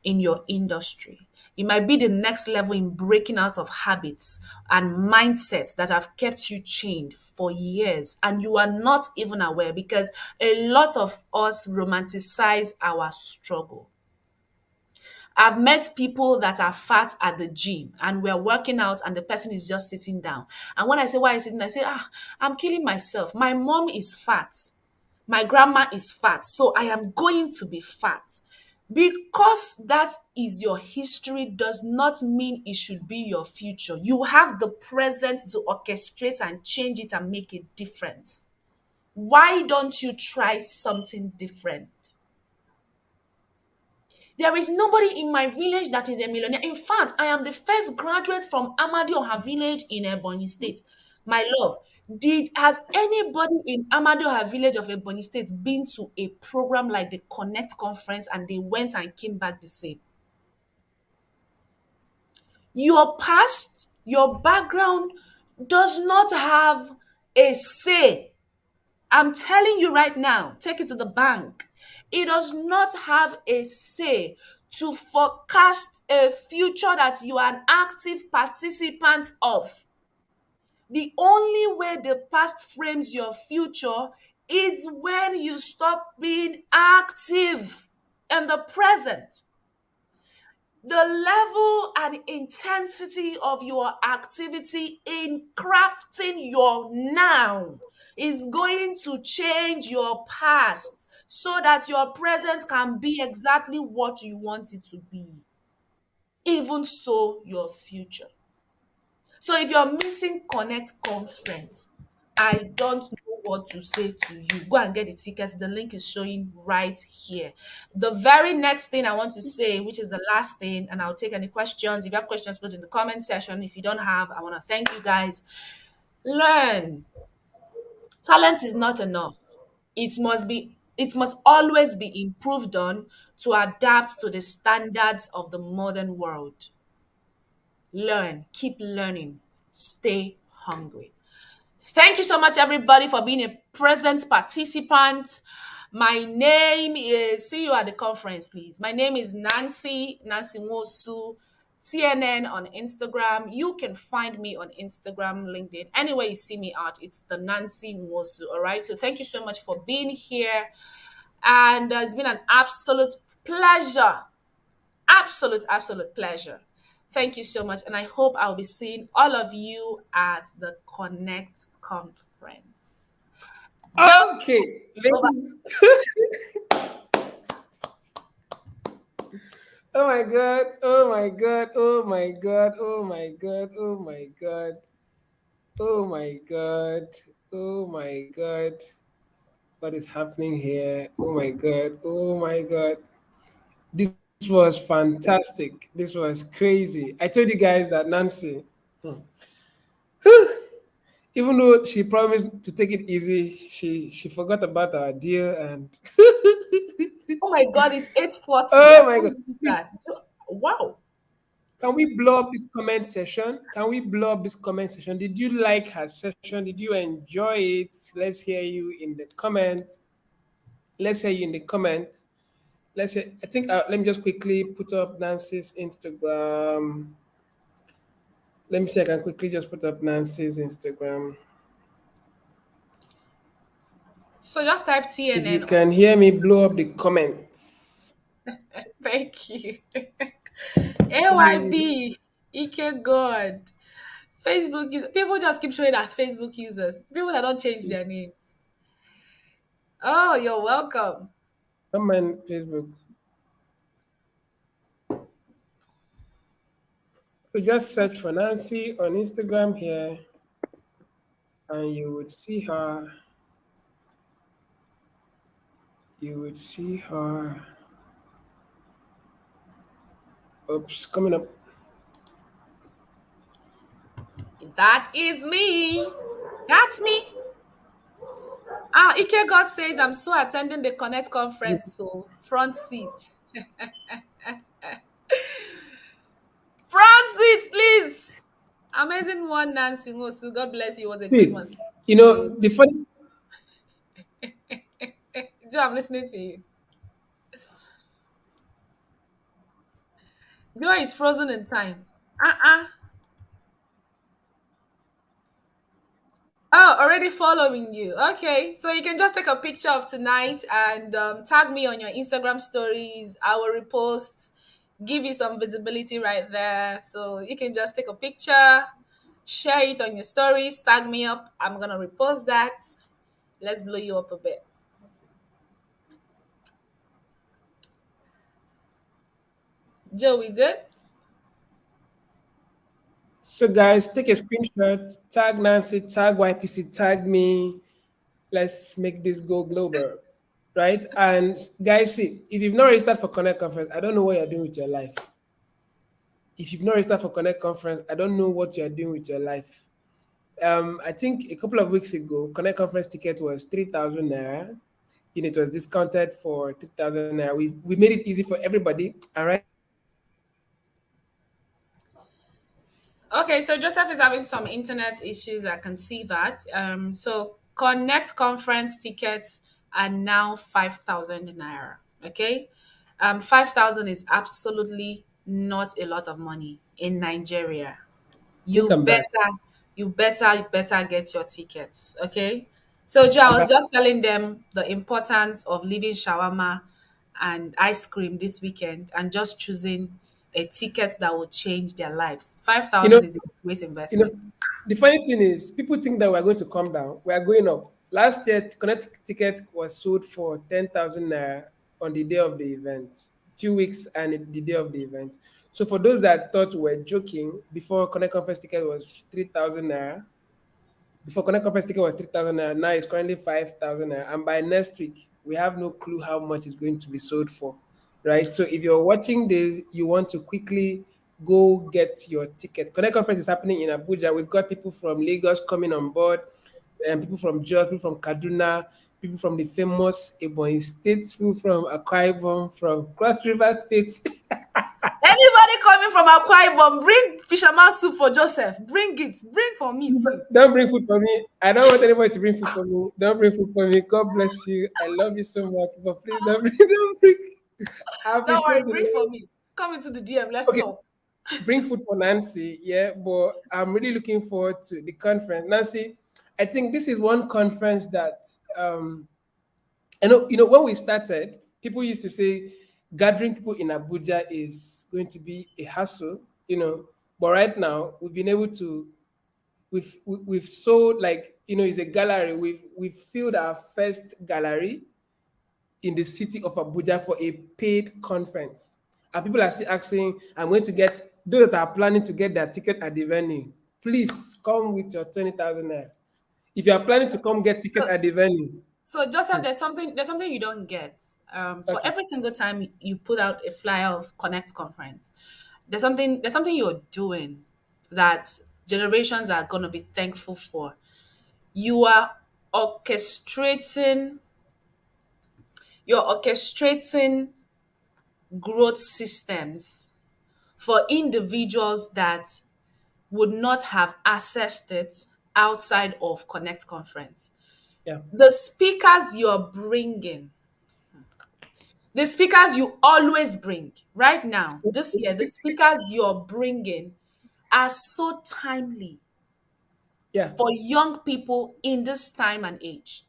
in your industry. It might be the next level in breaking out of habits and mindsets that have kept you chained for years, and you are not even aware because a lot of us romanticize our struggle. I've met people that are fat at the gym and we're working out and the person is just sitting down. And when I say, why are you sitting? I say, I'm killing myself. My mom is fat. My grandma is fat. So I am going to be fat. Because that is your history does not mean it should be your future. You have the present to orchestrate and change it and make a difference. Why don't you try something different? There is nobody in my village that is a millionaire. In fact, I am the first graduate from Amadioha village in Ebonyi State. My love, has anybody in Amadioha village of Ebonyi State been to a program like the Connect Conference and they went and came back the same? Your past, your background does not have a say. I'm telling you right now, take it to the bank. It does not have a say to forecast a future that you are an active participant of. The only way the past frames your future is when you stop being active in the present. The level and intensity of your activity in crafting your now is going to change your past so that your present can be exactly what you want it to be. Even so, your future. So if you're missing Connect Conference, I don't know what to say to you. Go and get the tickets. The link is showing right here. The very next thing I want to say, which is the last thing, and I'll take any questions. If you have questions, put in the comment section. If you don't have, I want to thank you guys. Learn. Talent is not enough. It must always be improved on to adapt to the standards of the modern world. Learn, keep learning, stay hungry. Thank you so much, everybody, for being a present participant. My name is, see you at the conference, please. My name is Nancy Nwosu, TNN on Instagram. You can find me on Instagram, LinkedIn, anywhere you see me at, it's the Nancy Nwosu, all right? So thank you so much for being here. And it's been an absolute pleasure. Absolute pleasure. Thank you so much. And I hope I'll be seeing all of you at the Connect Conference. Okay. Oh my God. Oh my God. Oh my God. Oh my God. Oh my God. Oh my God. Oh my God. What is happening here? Oh my God. Oh my God. This was fantastic. This was crazy. I told you guys that Nancy, even though she promised to take it easy, she forgot about our deal and Oh my God, it's 8:40. oh my God. That. Wow. Can we blow up this comment session? Can we blow up this comment session? Did you like her session? Did you enjoy it? Let's hear you in the comments. Let's hear you in the comments. let's say, I think, let me just quickly put up Nancy's Instagram. Let me see, I can quickly just put up Nancy's Instagram. So just type If you TNN. can hear me, blow up the comments. Thank you. Please. AYB. Ike God. People just keep showing as Facebook users. People that don't change their names. Oh, you're welcome. Come on, Facebook. So just search for Nancy on Instagram here, and you would see her. You would see her. Oops, coming up. That is me. That's me. Ah, Ike God says I'm so attending the Connect conference, so front seat. Front seat, please. Amazing one, Nancy Ngosu. God bless you. It was a great See, one. the funny. Joe, I'm listening to you. Joe is frozen in time. Uh-uh. Oh, already following you. Okay, so you can just take a picture of tonight and tag me on your Instagram stories. I will repost, give you some visibility right there. So you can just take a picture, share it on your stories, tag me up. I'm gonna repost that. Let's blow you up a bit. Joe, we good? So guys, take a screenshot, tag Nancy, tag YPC, tag me. Let's make this go global, right? And guys, see, if you've not registered for Connect Conference, I don't know what you're doing with your life. If you've not registered for Connect Conference, I don't know what you're doing with your life. I think a couple of weeks ago, Connect Conference ticket was 3,000 naira. It was discounted for 3,000 naira. We made it easy for everybody. All right. Okay, so Joseph is having some internet issues. I can see that. So Connect conference tickets are now 5,000 naira. Okay, 5,000 is absolutely not a lot of money in Nigeria. I think You I'm back. better, you better get your tickets. Okay. So Joe, I I'm was back. just telling them the importance of leaving shawarma and ice cream this weekend and just choosing a ticket that will change their lives. Five You know, thousand is a great you know, investment. the funny thing is, people think that we're going to come down. We are going up. Last year, Connect ticket was sold for 10,000 naira on the day of the event, few weeks and the day of the event. So for those that thought we were joking, before Connect Conference ticket was 3,000 naira, before Connect Conference ticket was 3,000 naira, now it's currently 5,000 naira. And by next week, we have no clue how much it's going to be sold for, right? So if you're watching this, you want to quickly go get your ticket. Connect Conference is happening in Abuja. We've got people from Lagos coming on board, and people from Jos, people from Kaduna, people from the famous Ebonyi State, people from Akwa Ibom, from Cross River State. Anybody coming from Akwa Ibom, bring fisherman soup for Joseph. Bring it. Bring for me too. Don't bring food for me. I don't want anybody to bring food for me. Don't bring food for me. God bless you. I love you so much. But please don't bring, don't bring. I Don't worry, appreciate bring it. for me. Come into the DM. Let's Okay, talk. bring food for Nancy. Yeah, but I'm really looking forward to the conference. Nancy, I think this is one conference that I know, when we started, people used to say gathering people in Abuja is going to be a hassle. But right now, we've been able to we've sold, like, it's a gallery. We've filled our first gallery in the city of Abuja for a paid conference. And people are still asking, I'm going to get those that are planning to get their ticket at the venue. Please come with your 20,000 naira. If you are planning to come get ticket So, at the venue, so Joseph, there's something you don't get. For okay. every single time you put out a flyer of Connect conference, there's something you're doing that generations are gonna be thankful for. You are orchestrating you're orchestrating growth systems for individuals that would not have accessed it outside of Connect conference. Yeah. The speakers you're bringing, The speakers you always bring right now, this year, the speakers you're bringing are so timely Yeah. for young people in this time and age.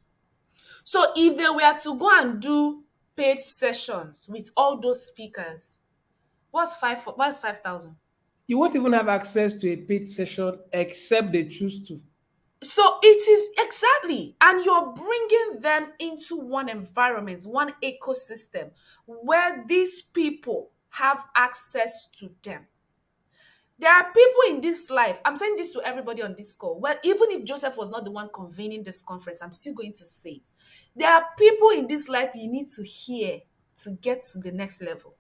So if they were to go and do paid sessions with all those speakers, what's 5,000? You won't even have access to a paid session except they choose to. So it is exactly, and you're bringing them into one environment, one ecosystem where these people have access to them. There are people in this life, I'm saying this to everybody on this call. Well, even if Joseph was not the one convening this conference, I'm still going to say it. There are people in this life you need to hear to get to the next level.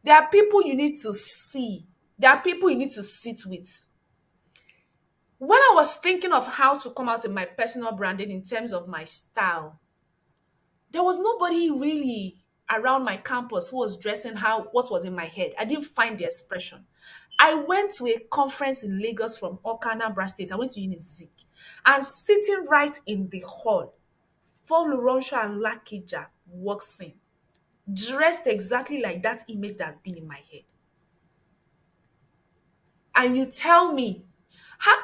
There are people you need to see. There are people you need to sit with. When I was thinking of how to come out in my personal branding in terms of my style, there was nobody really around my campus who was dressing how what was in my head. I didn't find the expression. I went to a conference in Lagos from Okana, Bra State. I went to Unizik. And sitting right in the hall, Foluronso and Lakija walks in, dressed exactly like that image that's been in my head. And you tell me,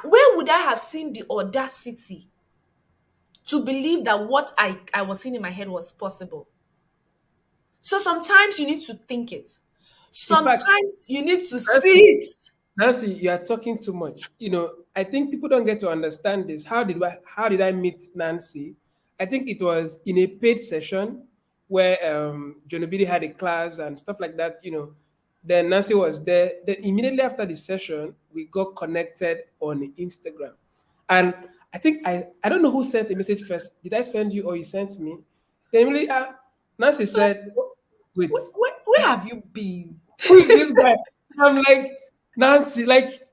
where would I have seen the audacity to believe that what I was seeing in my head was possible? So sometimes you need to think it. In fact, Sometimes you need to see Nancy, it. Nancy, you are talking too much. I think people don't get to understand this. How did I meet Nancy? I think it was in a paid session where Jonobidi had a class and stuff like that. Then Nancy was there. Then immediately after the session, we got connected on Instagram. And I think I don't know who sent a message first. Did I send you or you sent me? Then immediately, Nancy So said, "Wait, where have you been? who is this guy?" I'm like, Nancy, like,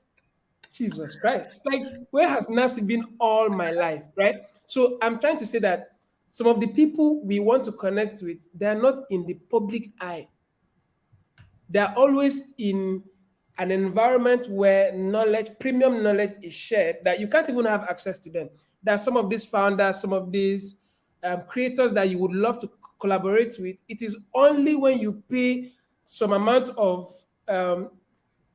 Jesus Christ. Like, where has Nancy been all my life, right? So I'm trying to say that some of the people we want to connect with, they're not in the public eye. They're always in an environment where knowledge, premium knowledge is shared that you can't even have access to them. There are some of these founders, some of these creators that you would love to collaborate with. It is only when you pay some amount of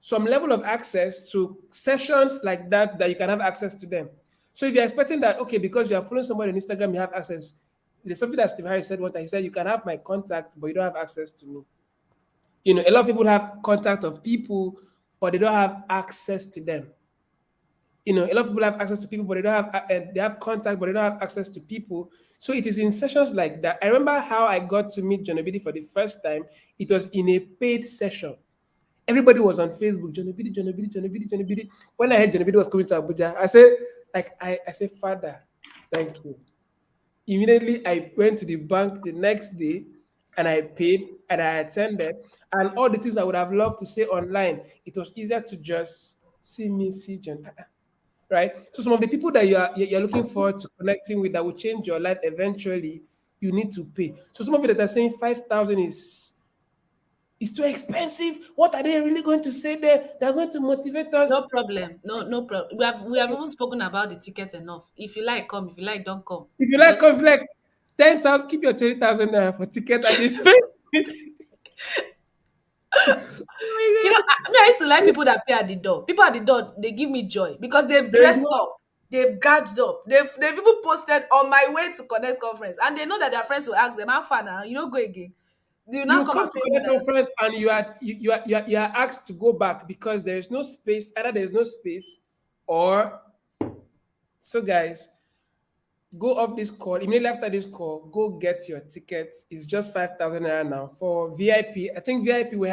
some level of access to sessions like that that you can have access to them. So if you're expecting that, okay, because you're following somebody on Instagram, you have access. There's something that Steve Harris said. What he said, you can have my contact, but you don't have access to me. A lot of people have contact of people, but they don't have access to them. A lot of people have access to people, but they don't have they have contact, but they don't have access to people. So it is in sessions like that. I remember how I got to meet Jonobidi for the first time. It was in a paid session. Everybody was on Facebook, Jonobidi, Jonobidi, Jonobidi, Jonobidi. When I heard Jonobidi was coming to Abuja, I said, I said, Father, thank you. Immediately, I went to the bank the next day and I paid and I attended. And all the things I would have loved to say online, it was easier to just see me, see John. Right? So some of the people that you're looking forward to connecting with that will change your life eventually, you need to pay. So some of you that are saying 5,000 is too expensive. What are they really going to say there? They're going to motivate us. No problem. No problem. We have even spoken about the ticket enough. If you like, come. If you like, don't come. If you It's like, okay. come, if you like 10,000, keep your 20,000 naira for ticket and it's Me, I used to like people that pay at the door. People at the door, they give me joy because they've there is dressed no up, they've gadged up, they've even posted on my way to Connect conference, and they know that their friends will ask them, "How far now? You don't go again. Do you not you come come and to pay me connect that?" conference and you are asked to go back because there is no space. Either there is no space or so guys, go off this call. Immediately after this call, go get your tickets. It's just 5,000 naira now. For VIP, I think VIP we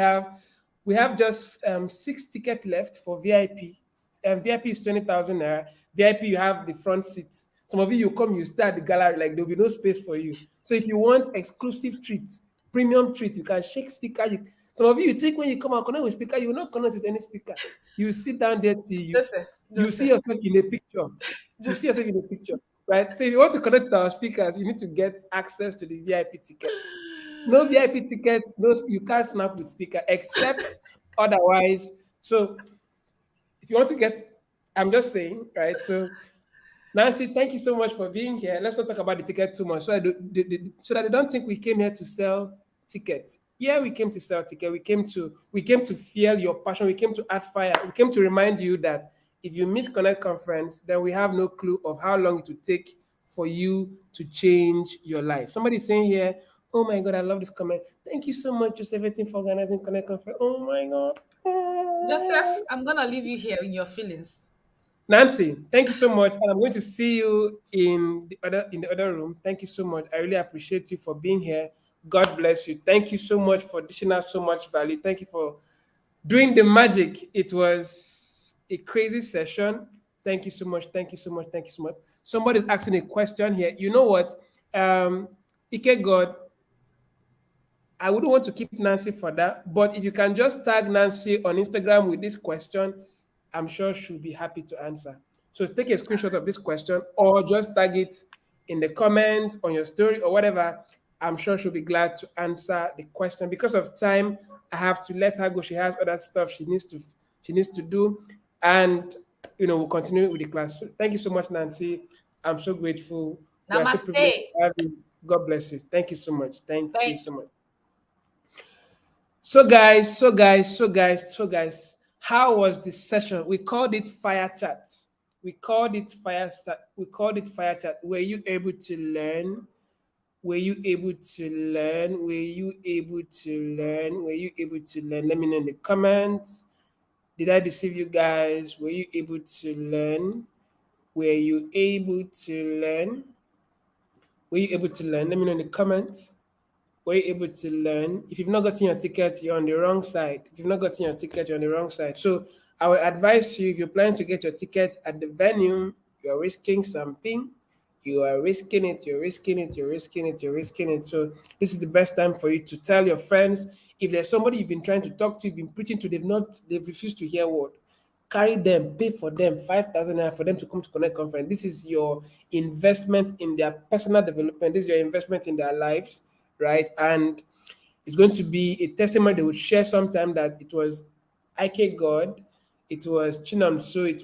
have just 6 tickets left for VIP. VIP is 20,000 naira. VIP, you have the front seat. Some of you come, you stay at the gallery, like there'll be no space for you. So if you want exclusive treat, premium treat, you can shake speaker. Some of you think when you come and connect with speaker, you will not connect with any speaker. You sit down there till Listen, you see listen, yourself in a picture. You see listen. yourself in a picture, right? So if you want to connect with our speakers, you need to get access to the VIP ticket. No VIP ticket, no, you can't snap with speaker except otherwise. So if you want to get, I'm just saying, right? So Nancy, thank you so much for being here. Let's not talk about the ticket too much, so that they don't think we came here to sell tickets. Yeah, we came to sell ticket. We came to feel your passion. We came to add fire. We came to remind you that if you miss Connect conference, then we have no clue of how long it will take for you to change your life. Somebody saying here, "Oh my God, I love this comment. Thank you so much, Joseph, for organizing Connect conference. Oh my God." Joseph, I'm gonna leave you here in your feelings. Nancy, thank you so much. And I'm going to see you in the other room. Thank you so much. I really appreciate you for being here. God bless you. Thank you so much for dishing out so much value. Thank you for doing the magic. It was a crazy session. Thank you so much. Thank you so much. Thank you so much. Somebody's asking a question here. You know what? Ike God, I wouldn't want to keep Nancy for that, but if you can just tag Nancy on Instagram with this question, I'm sure she'll be happy to answer. So take a screenshot of this question or just tag it in the comment on your story or whatever. I'm sure she'll be glad to answer the question. Because of time, I have to let her go. She has other stuff she needs to do. And we'll continue with the class. So thank you so much, Nancy. I'm so grateful. We are so Namaste. privileged to have you. God bless you. Thank you so much. Thank you Thank so much. So guys, how was the session? We called it fire chat. We called it fire chat. Were you able to learn? Were you able to learn? Were you able to learn? Were you able to learn? Let me know in the comments. Did I deceive you guys? Were you able to learn? Were you able to learn? Were you able to learn? Let me know in the comments. Were you able to learn? If you've not gotten your ticket, you're on the wrong side. If you've not gotten your ticket, you're on the wrong side. So I would advise you, if you're planning to get your ticket at the venue, you're risking something. You are risking it, you're risking it, you're risking it, you're risking it. So this is the best time for you to tell your friends. If there's somebody you've been trying to talk to, you've been preaching to, they've refused to hear word. Carry them, pay for them 5,000 naira for them to come to Connect Conference. This is your investment in their personal development. This is your investment in their lives, right? And it's going to be a testimony they would share sometime that it was Ike God, it was Chinamso, it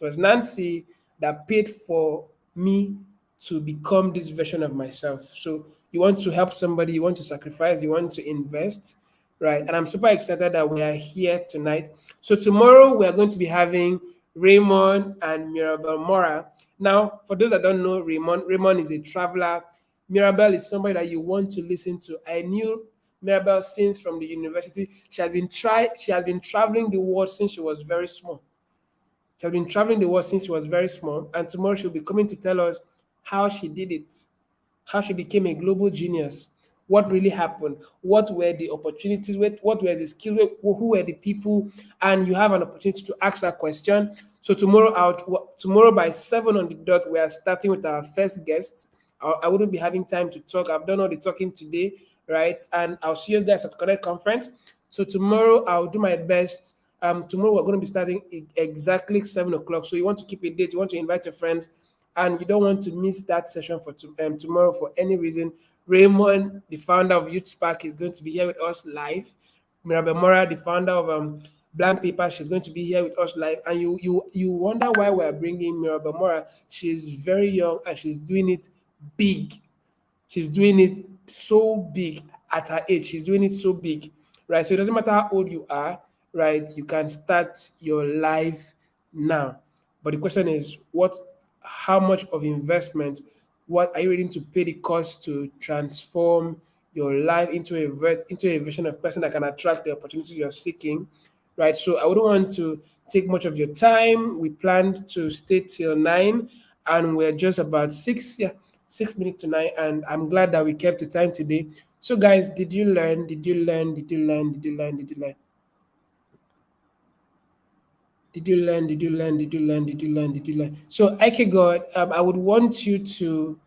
was Nancy that paid for me to become this version of myself. So you want to help somebody, you want to sacrifice, you want to invest, right? And I'm super excited that we are here tonight. So tomorrow we are going to be having Raymond and Mirabel Mora. Now, for those that don't know Raymond is a traveler. Mirabel is somebody that you want to listen to. I knew Mirabel since from the university. She has been traveling the world since she was very small. She has been traveling the world since she was very small, and tomorrow she'll be coming to tell us how she did it, how she became a global genius, what really happened, what were the opportunities, what were the skills, who were the people, and you have an opportunity to ask that question. So tomorrow by 7 on the dot, we are starting with our first guest. I wouldn't be having time to talk. I've done all the talking today, right? And I'll see you guys at Connect Conference. So tomorrow I'll do my best. Tomorrow we're going to be starting exactly 7 o'clock. So you want to keep a date, you want to invite your friends, and you don't want to miss that session for tomorrow for any reason. Raymond, the founder of Youth Spark, is going to be here with us live. Mirabel Mora, the founder of Blank Paper, she's going to be here with us live. And you wonder why we're bringing Mirabel Mora. She's very young and she's doing it big. She's doing it so big at her age. She's doing it so big, right? So it doesn't matter how old you are, right? You can start your life now. But the question is, how much of investment, what are you willing to pay the cost to transform your life into a version of person that can attract the opportunities you're seeking, right? So I wouldn't want to take much of your time. We planned to stay till 9, and we're just about 6 minutes to 9, and I'm glad that we kept the time today. So guys, did you learn? Did you learn? Did you learn? Did you learn? Did you learn? Did you learn? Did you learn? Did you learn? Did you learn? Did you learn? So, Ike God, I would want you to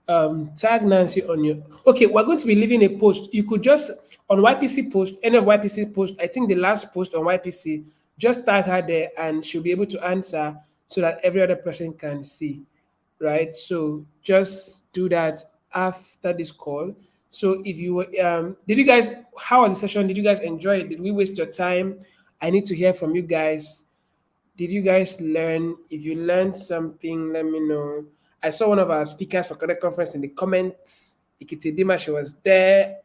tag Nancy on your. Okay, we're going to be leaving a post. You could just on YPC post, any of YPC post. I think the last post on YPC, just tag her there, and she'll be able to answer so that every other person can see, right? So just do that after this call. So if you did you guys, how was the session? Did you guys enjoy it? Did we waste your time? I need to hear from you guys. Did you guys learn? If you learned something, let me know. I saw one of our speakers for Connect Conference in the comments. Ikitidima, she was there.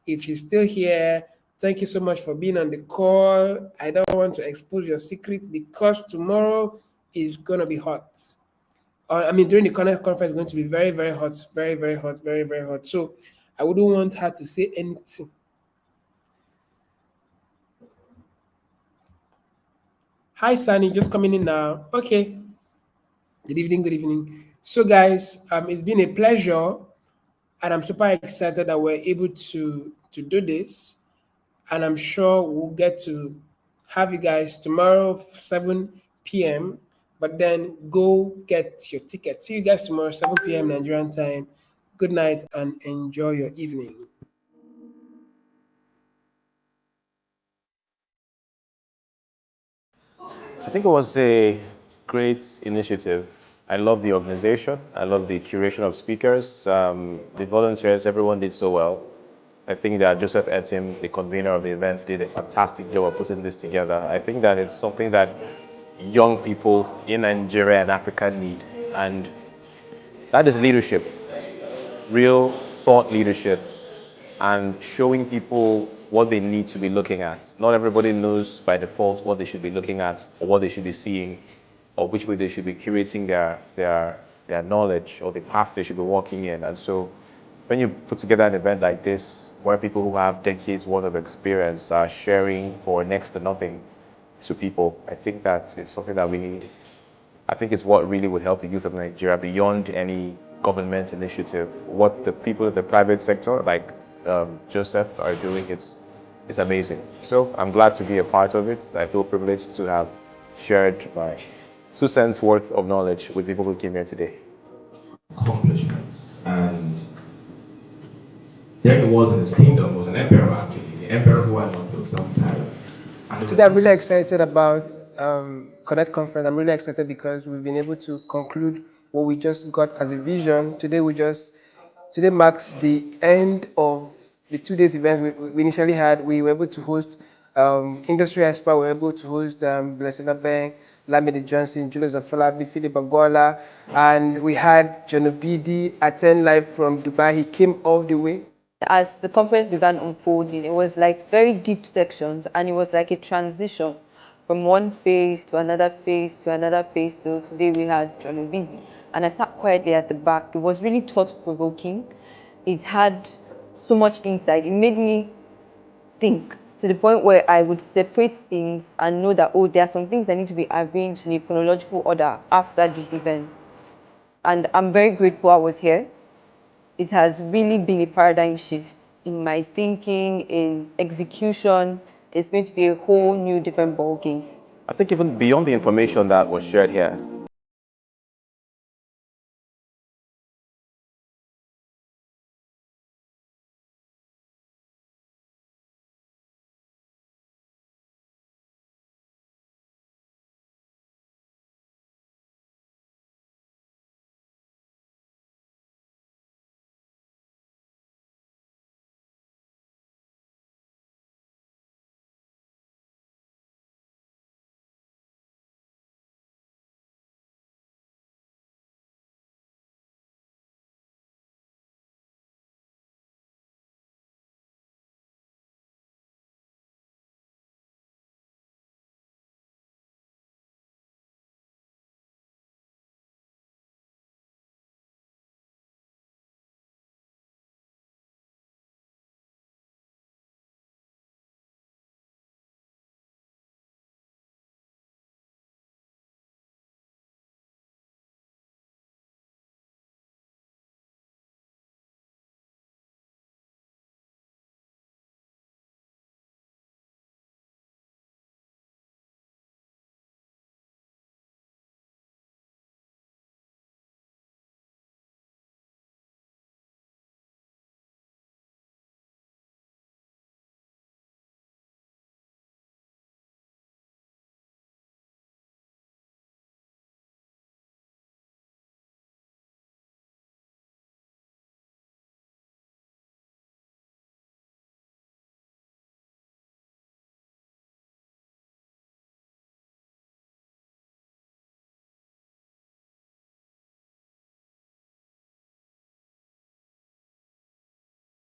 If she's still here, thank you so much for being on the call. I don't want to expose your secret because tomorrow is going to be hot. I mean, during the Connect conference, it's going to be very, very hot, very, very hot, very, very hot. So I wouldn't want her to say anything. Hi, Sunny, just coming in now. Okay. Good evening, good evening. So, guys, it's been a pleasure, and I'm super excited that we're able to do this. And I'm sure we'll get to have you guys tomorrow, 7 p.m. But then go get your ticket. See you guys tomorrow, 7 p.m. Nigerian time. Good night and enjoy your evening. I think it was a great initiative. I love the organization. I love the curation of speakers. The volunteers, everyone did so well. I think that Joseph Etim, the convener of the event, did a fantastic job of putting this together. I think that it's something that young people in Nigeria and Africa need. And that is leadership, real thought leadership, and showing people what they need to be looking at. Not everybody knows by default what they should be looking at or what they should be seeing or which way they should be curating their knowledge or the path they should be walking in. And so when you put together an event like this where people who have decades worth of experience are sharing for next to nothing to people, I think that it's something that we need. I think it's what really would help the youth of Nigeria beyond any government initiative. What the people in the private sector, like Joseph, are doing, it's amazing. So I'm glad to be a part of it. I feel privileged to have shared my 2 cents worth of knowledge with people who came here today. Accomplishments. And there he was in his kingdom, was an emperor actually, the emperor who had not built some time. And Today, I'm really excited about Connect Conference. I'm really excited because we've been able to conclude what we just got as a vision. Today marks the end of the 2 days events we initially had. We were able to host Industry Expo, we were able to host Blessing Bank, Lamidi Johnson, Julius Afolabi, Philip Agola, and we had Jonobidi attend live from Dubai. He came all the way. As the conference began unfolding, it was like very deep sections, and it was like a transition from one phase to another phase to another phase. So today we had John Obidi, and I sat quietly at the back. It was really thought-provoking. It had so much insight. It made me think to the point where I would separate things and know that, oh, there are some things that need to be arranged in a chronological order after this event. And I'm very grateful I was here. It has really been a paradigm shift in my thinking, in execution. It's going to be a whole new different ballgame. I think even beyond the information that was shared here,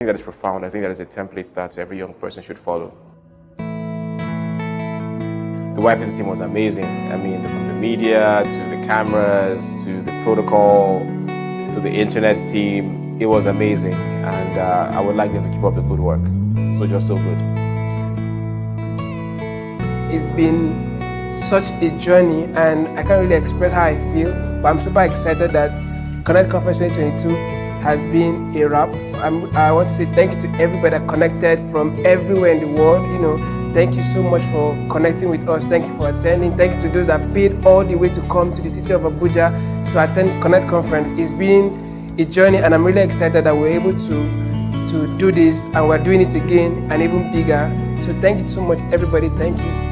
think that is profound. I think that is a template that every young person should follow. The YPC team was amazing. I mean, from the media, to the cameras, to the protocol, to the internet team, it was amazing. And I would like them to keep up the good work. So just so good. It's been such a journey, and I can't really express how I feel, but I'm super excited that Connect Conference 2022 has been a wrap. I want to say thank you to everybody that connected from everywhere in the world. Thank you so much for connecting with us. Thank you for attending. Thank you to those that paid all the way to come to the city of Abuja to attend Connect Conference. It's been a journey, and I'm really excited that we're able to do this, and we're doing it again and even bigger. So thank you so much, everybody. Thank you.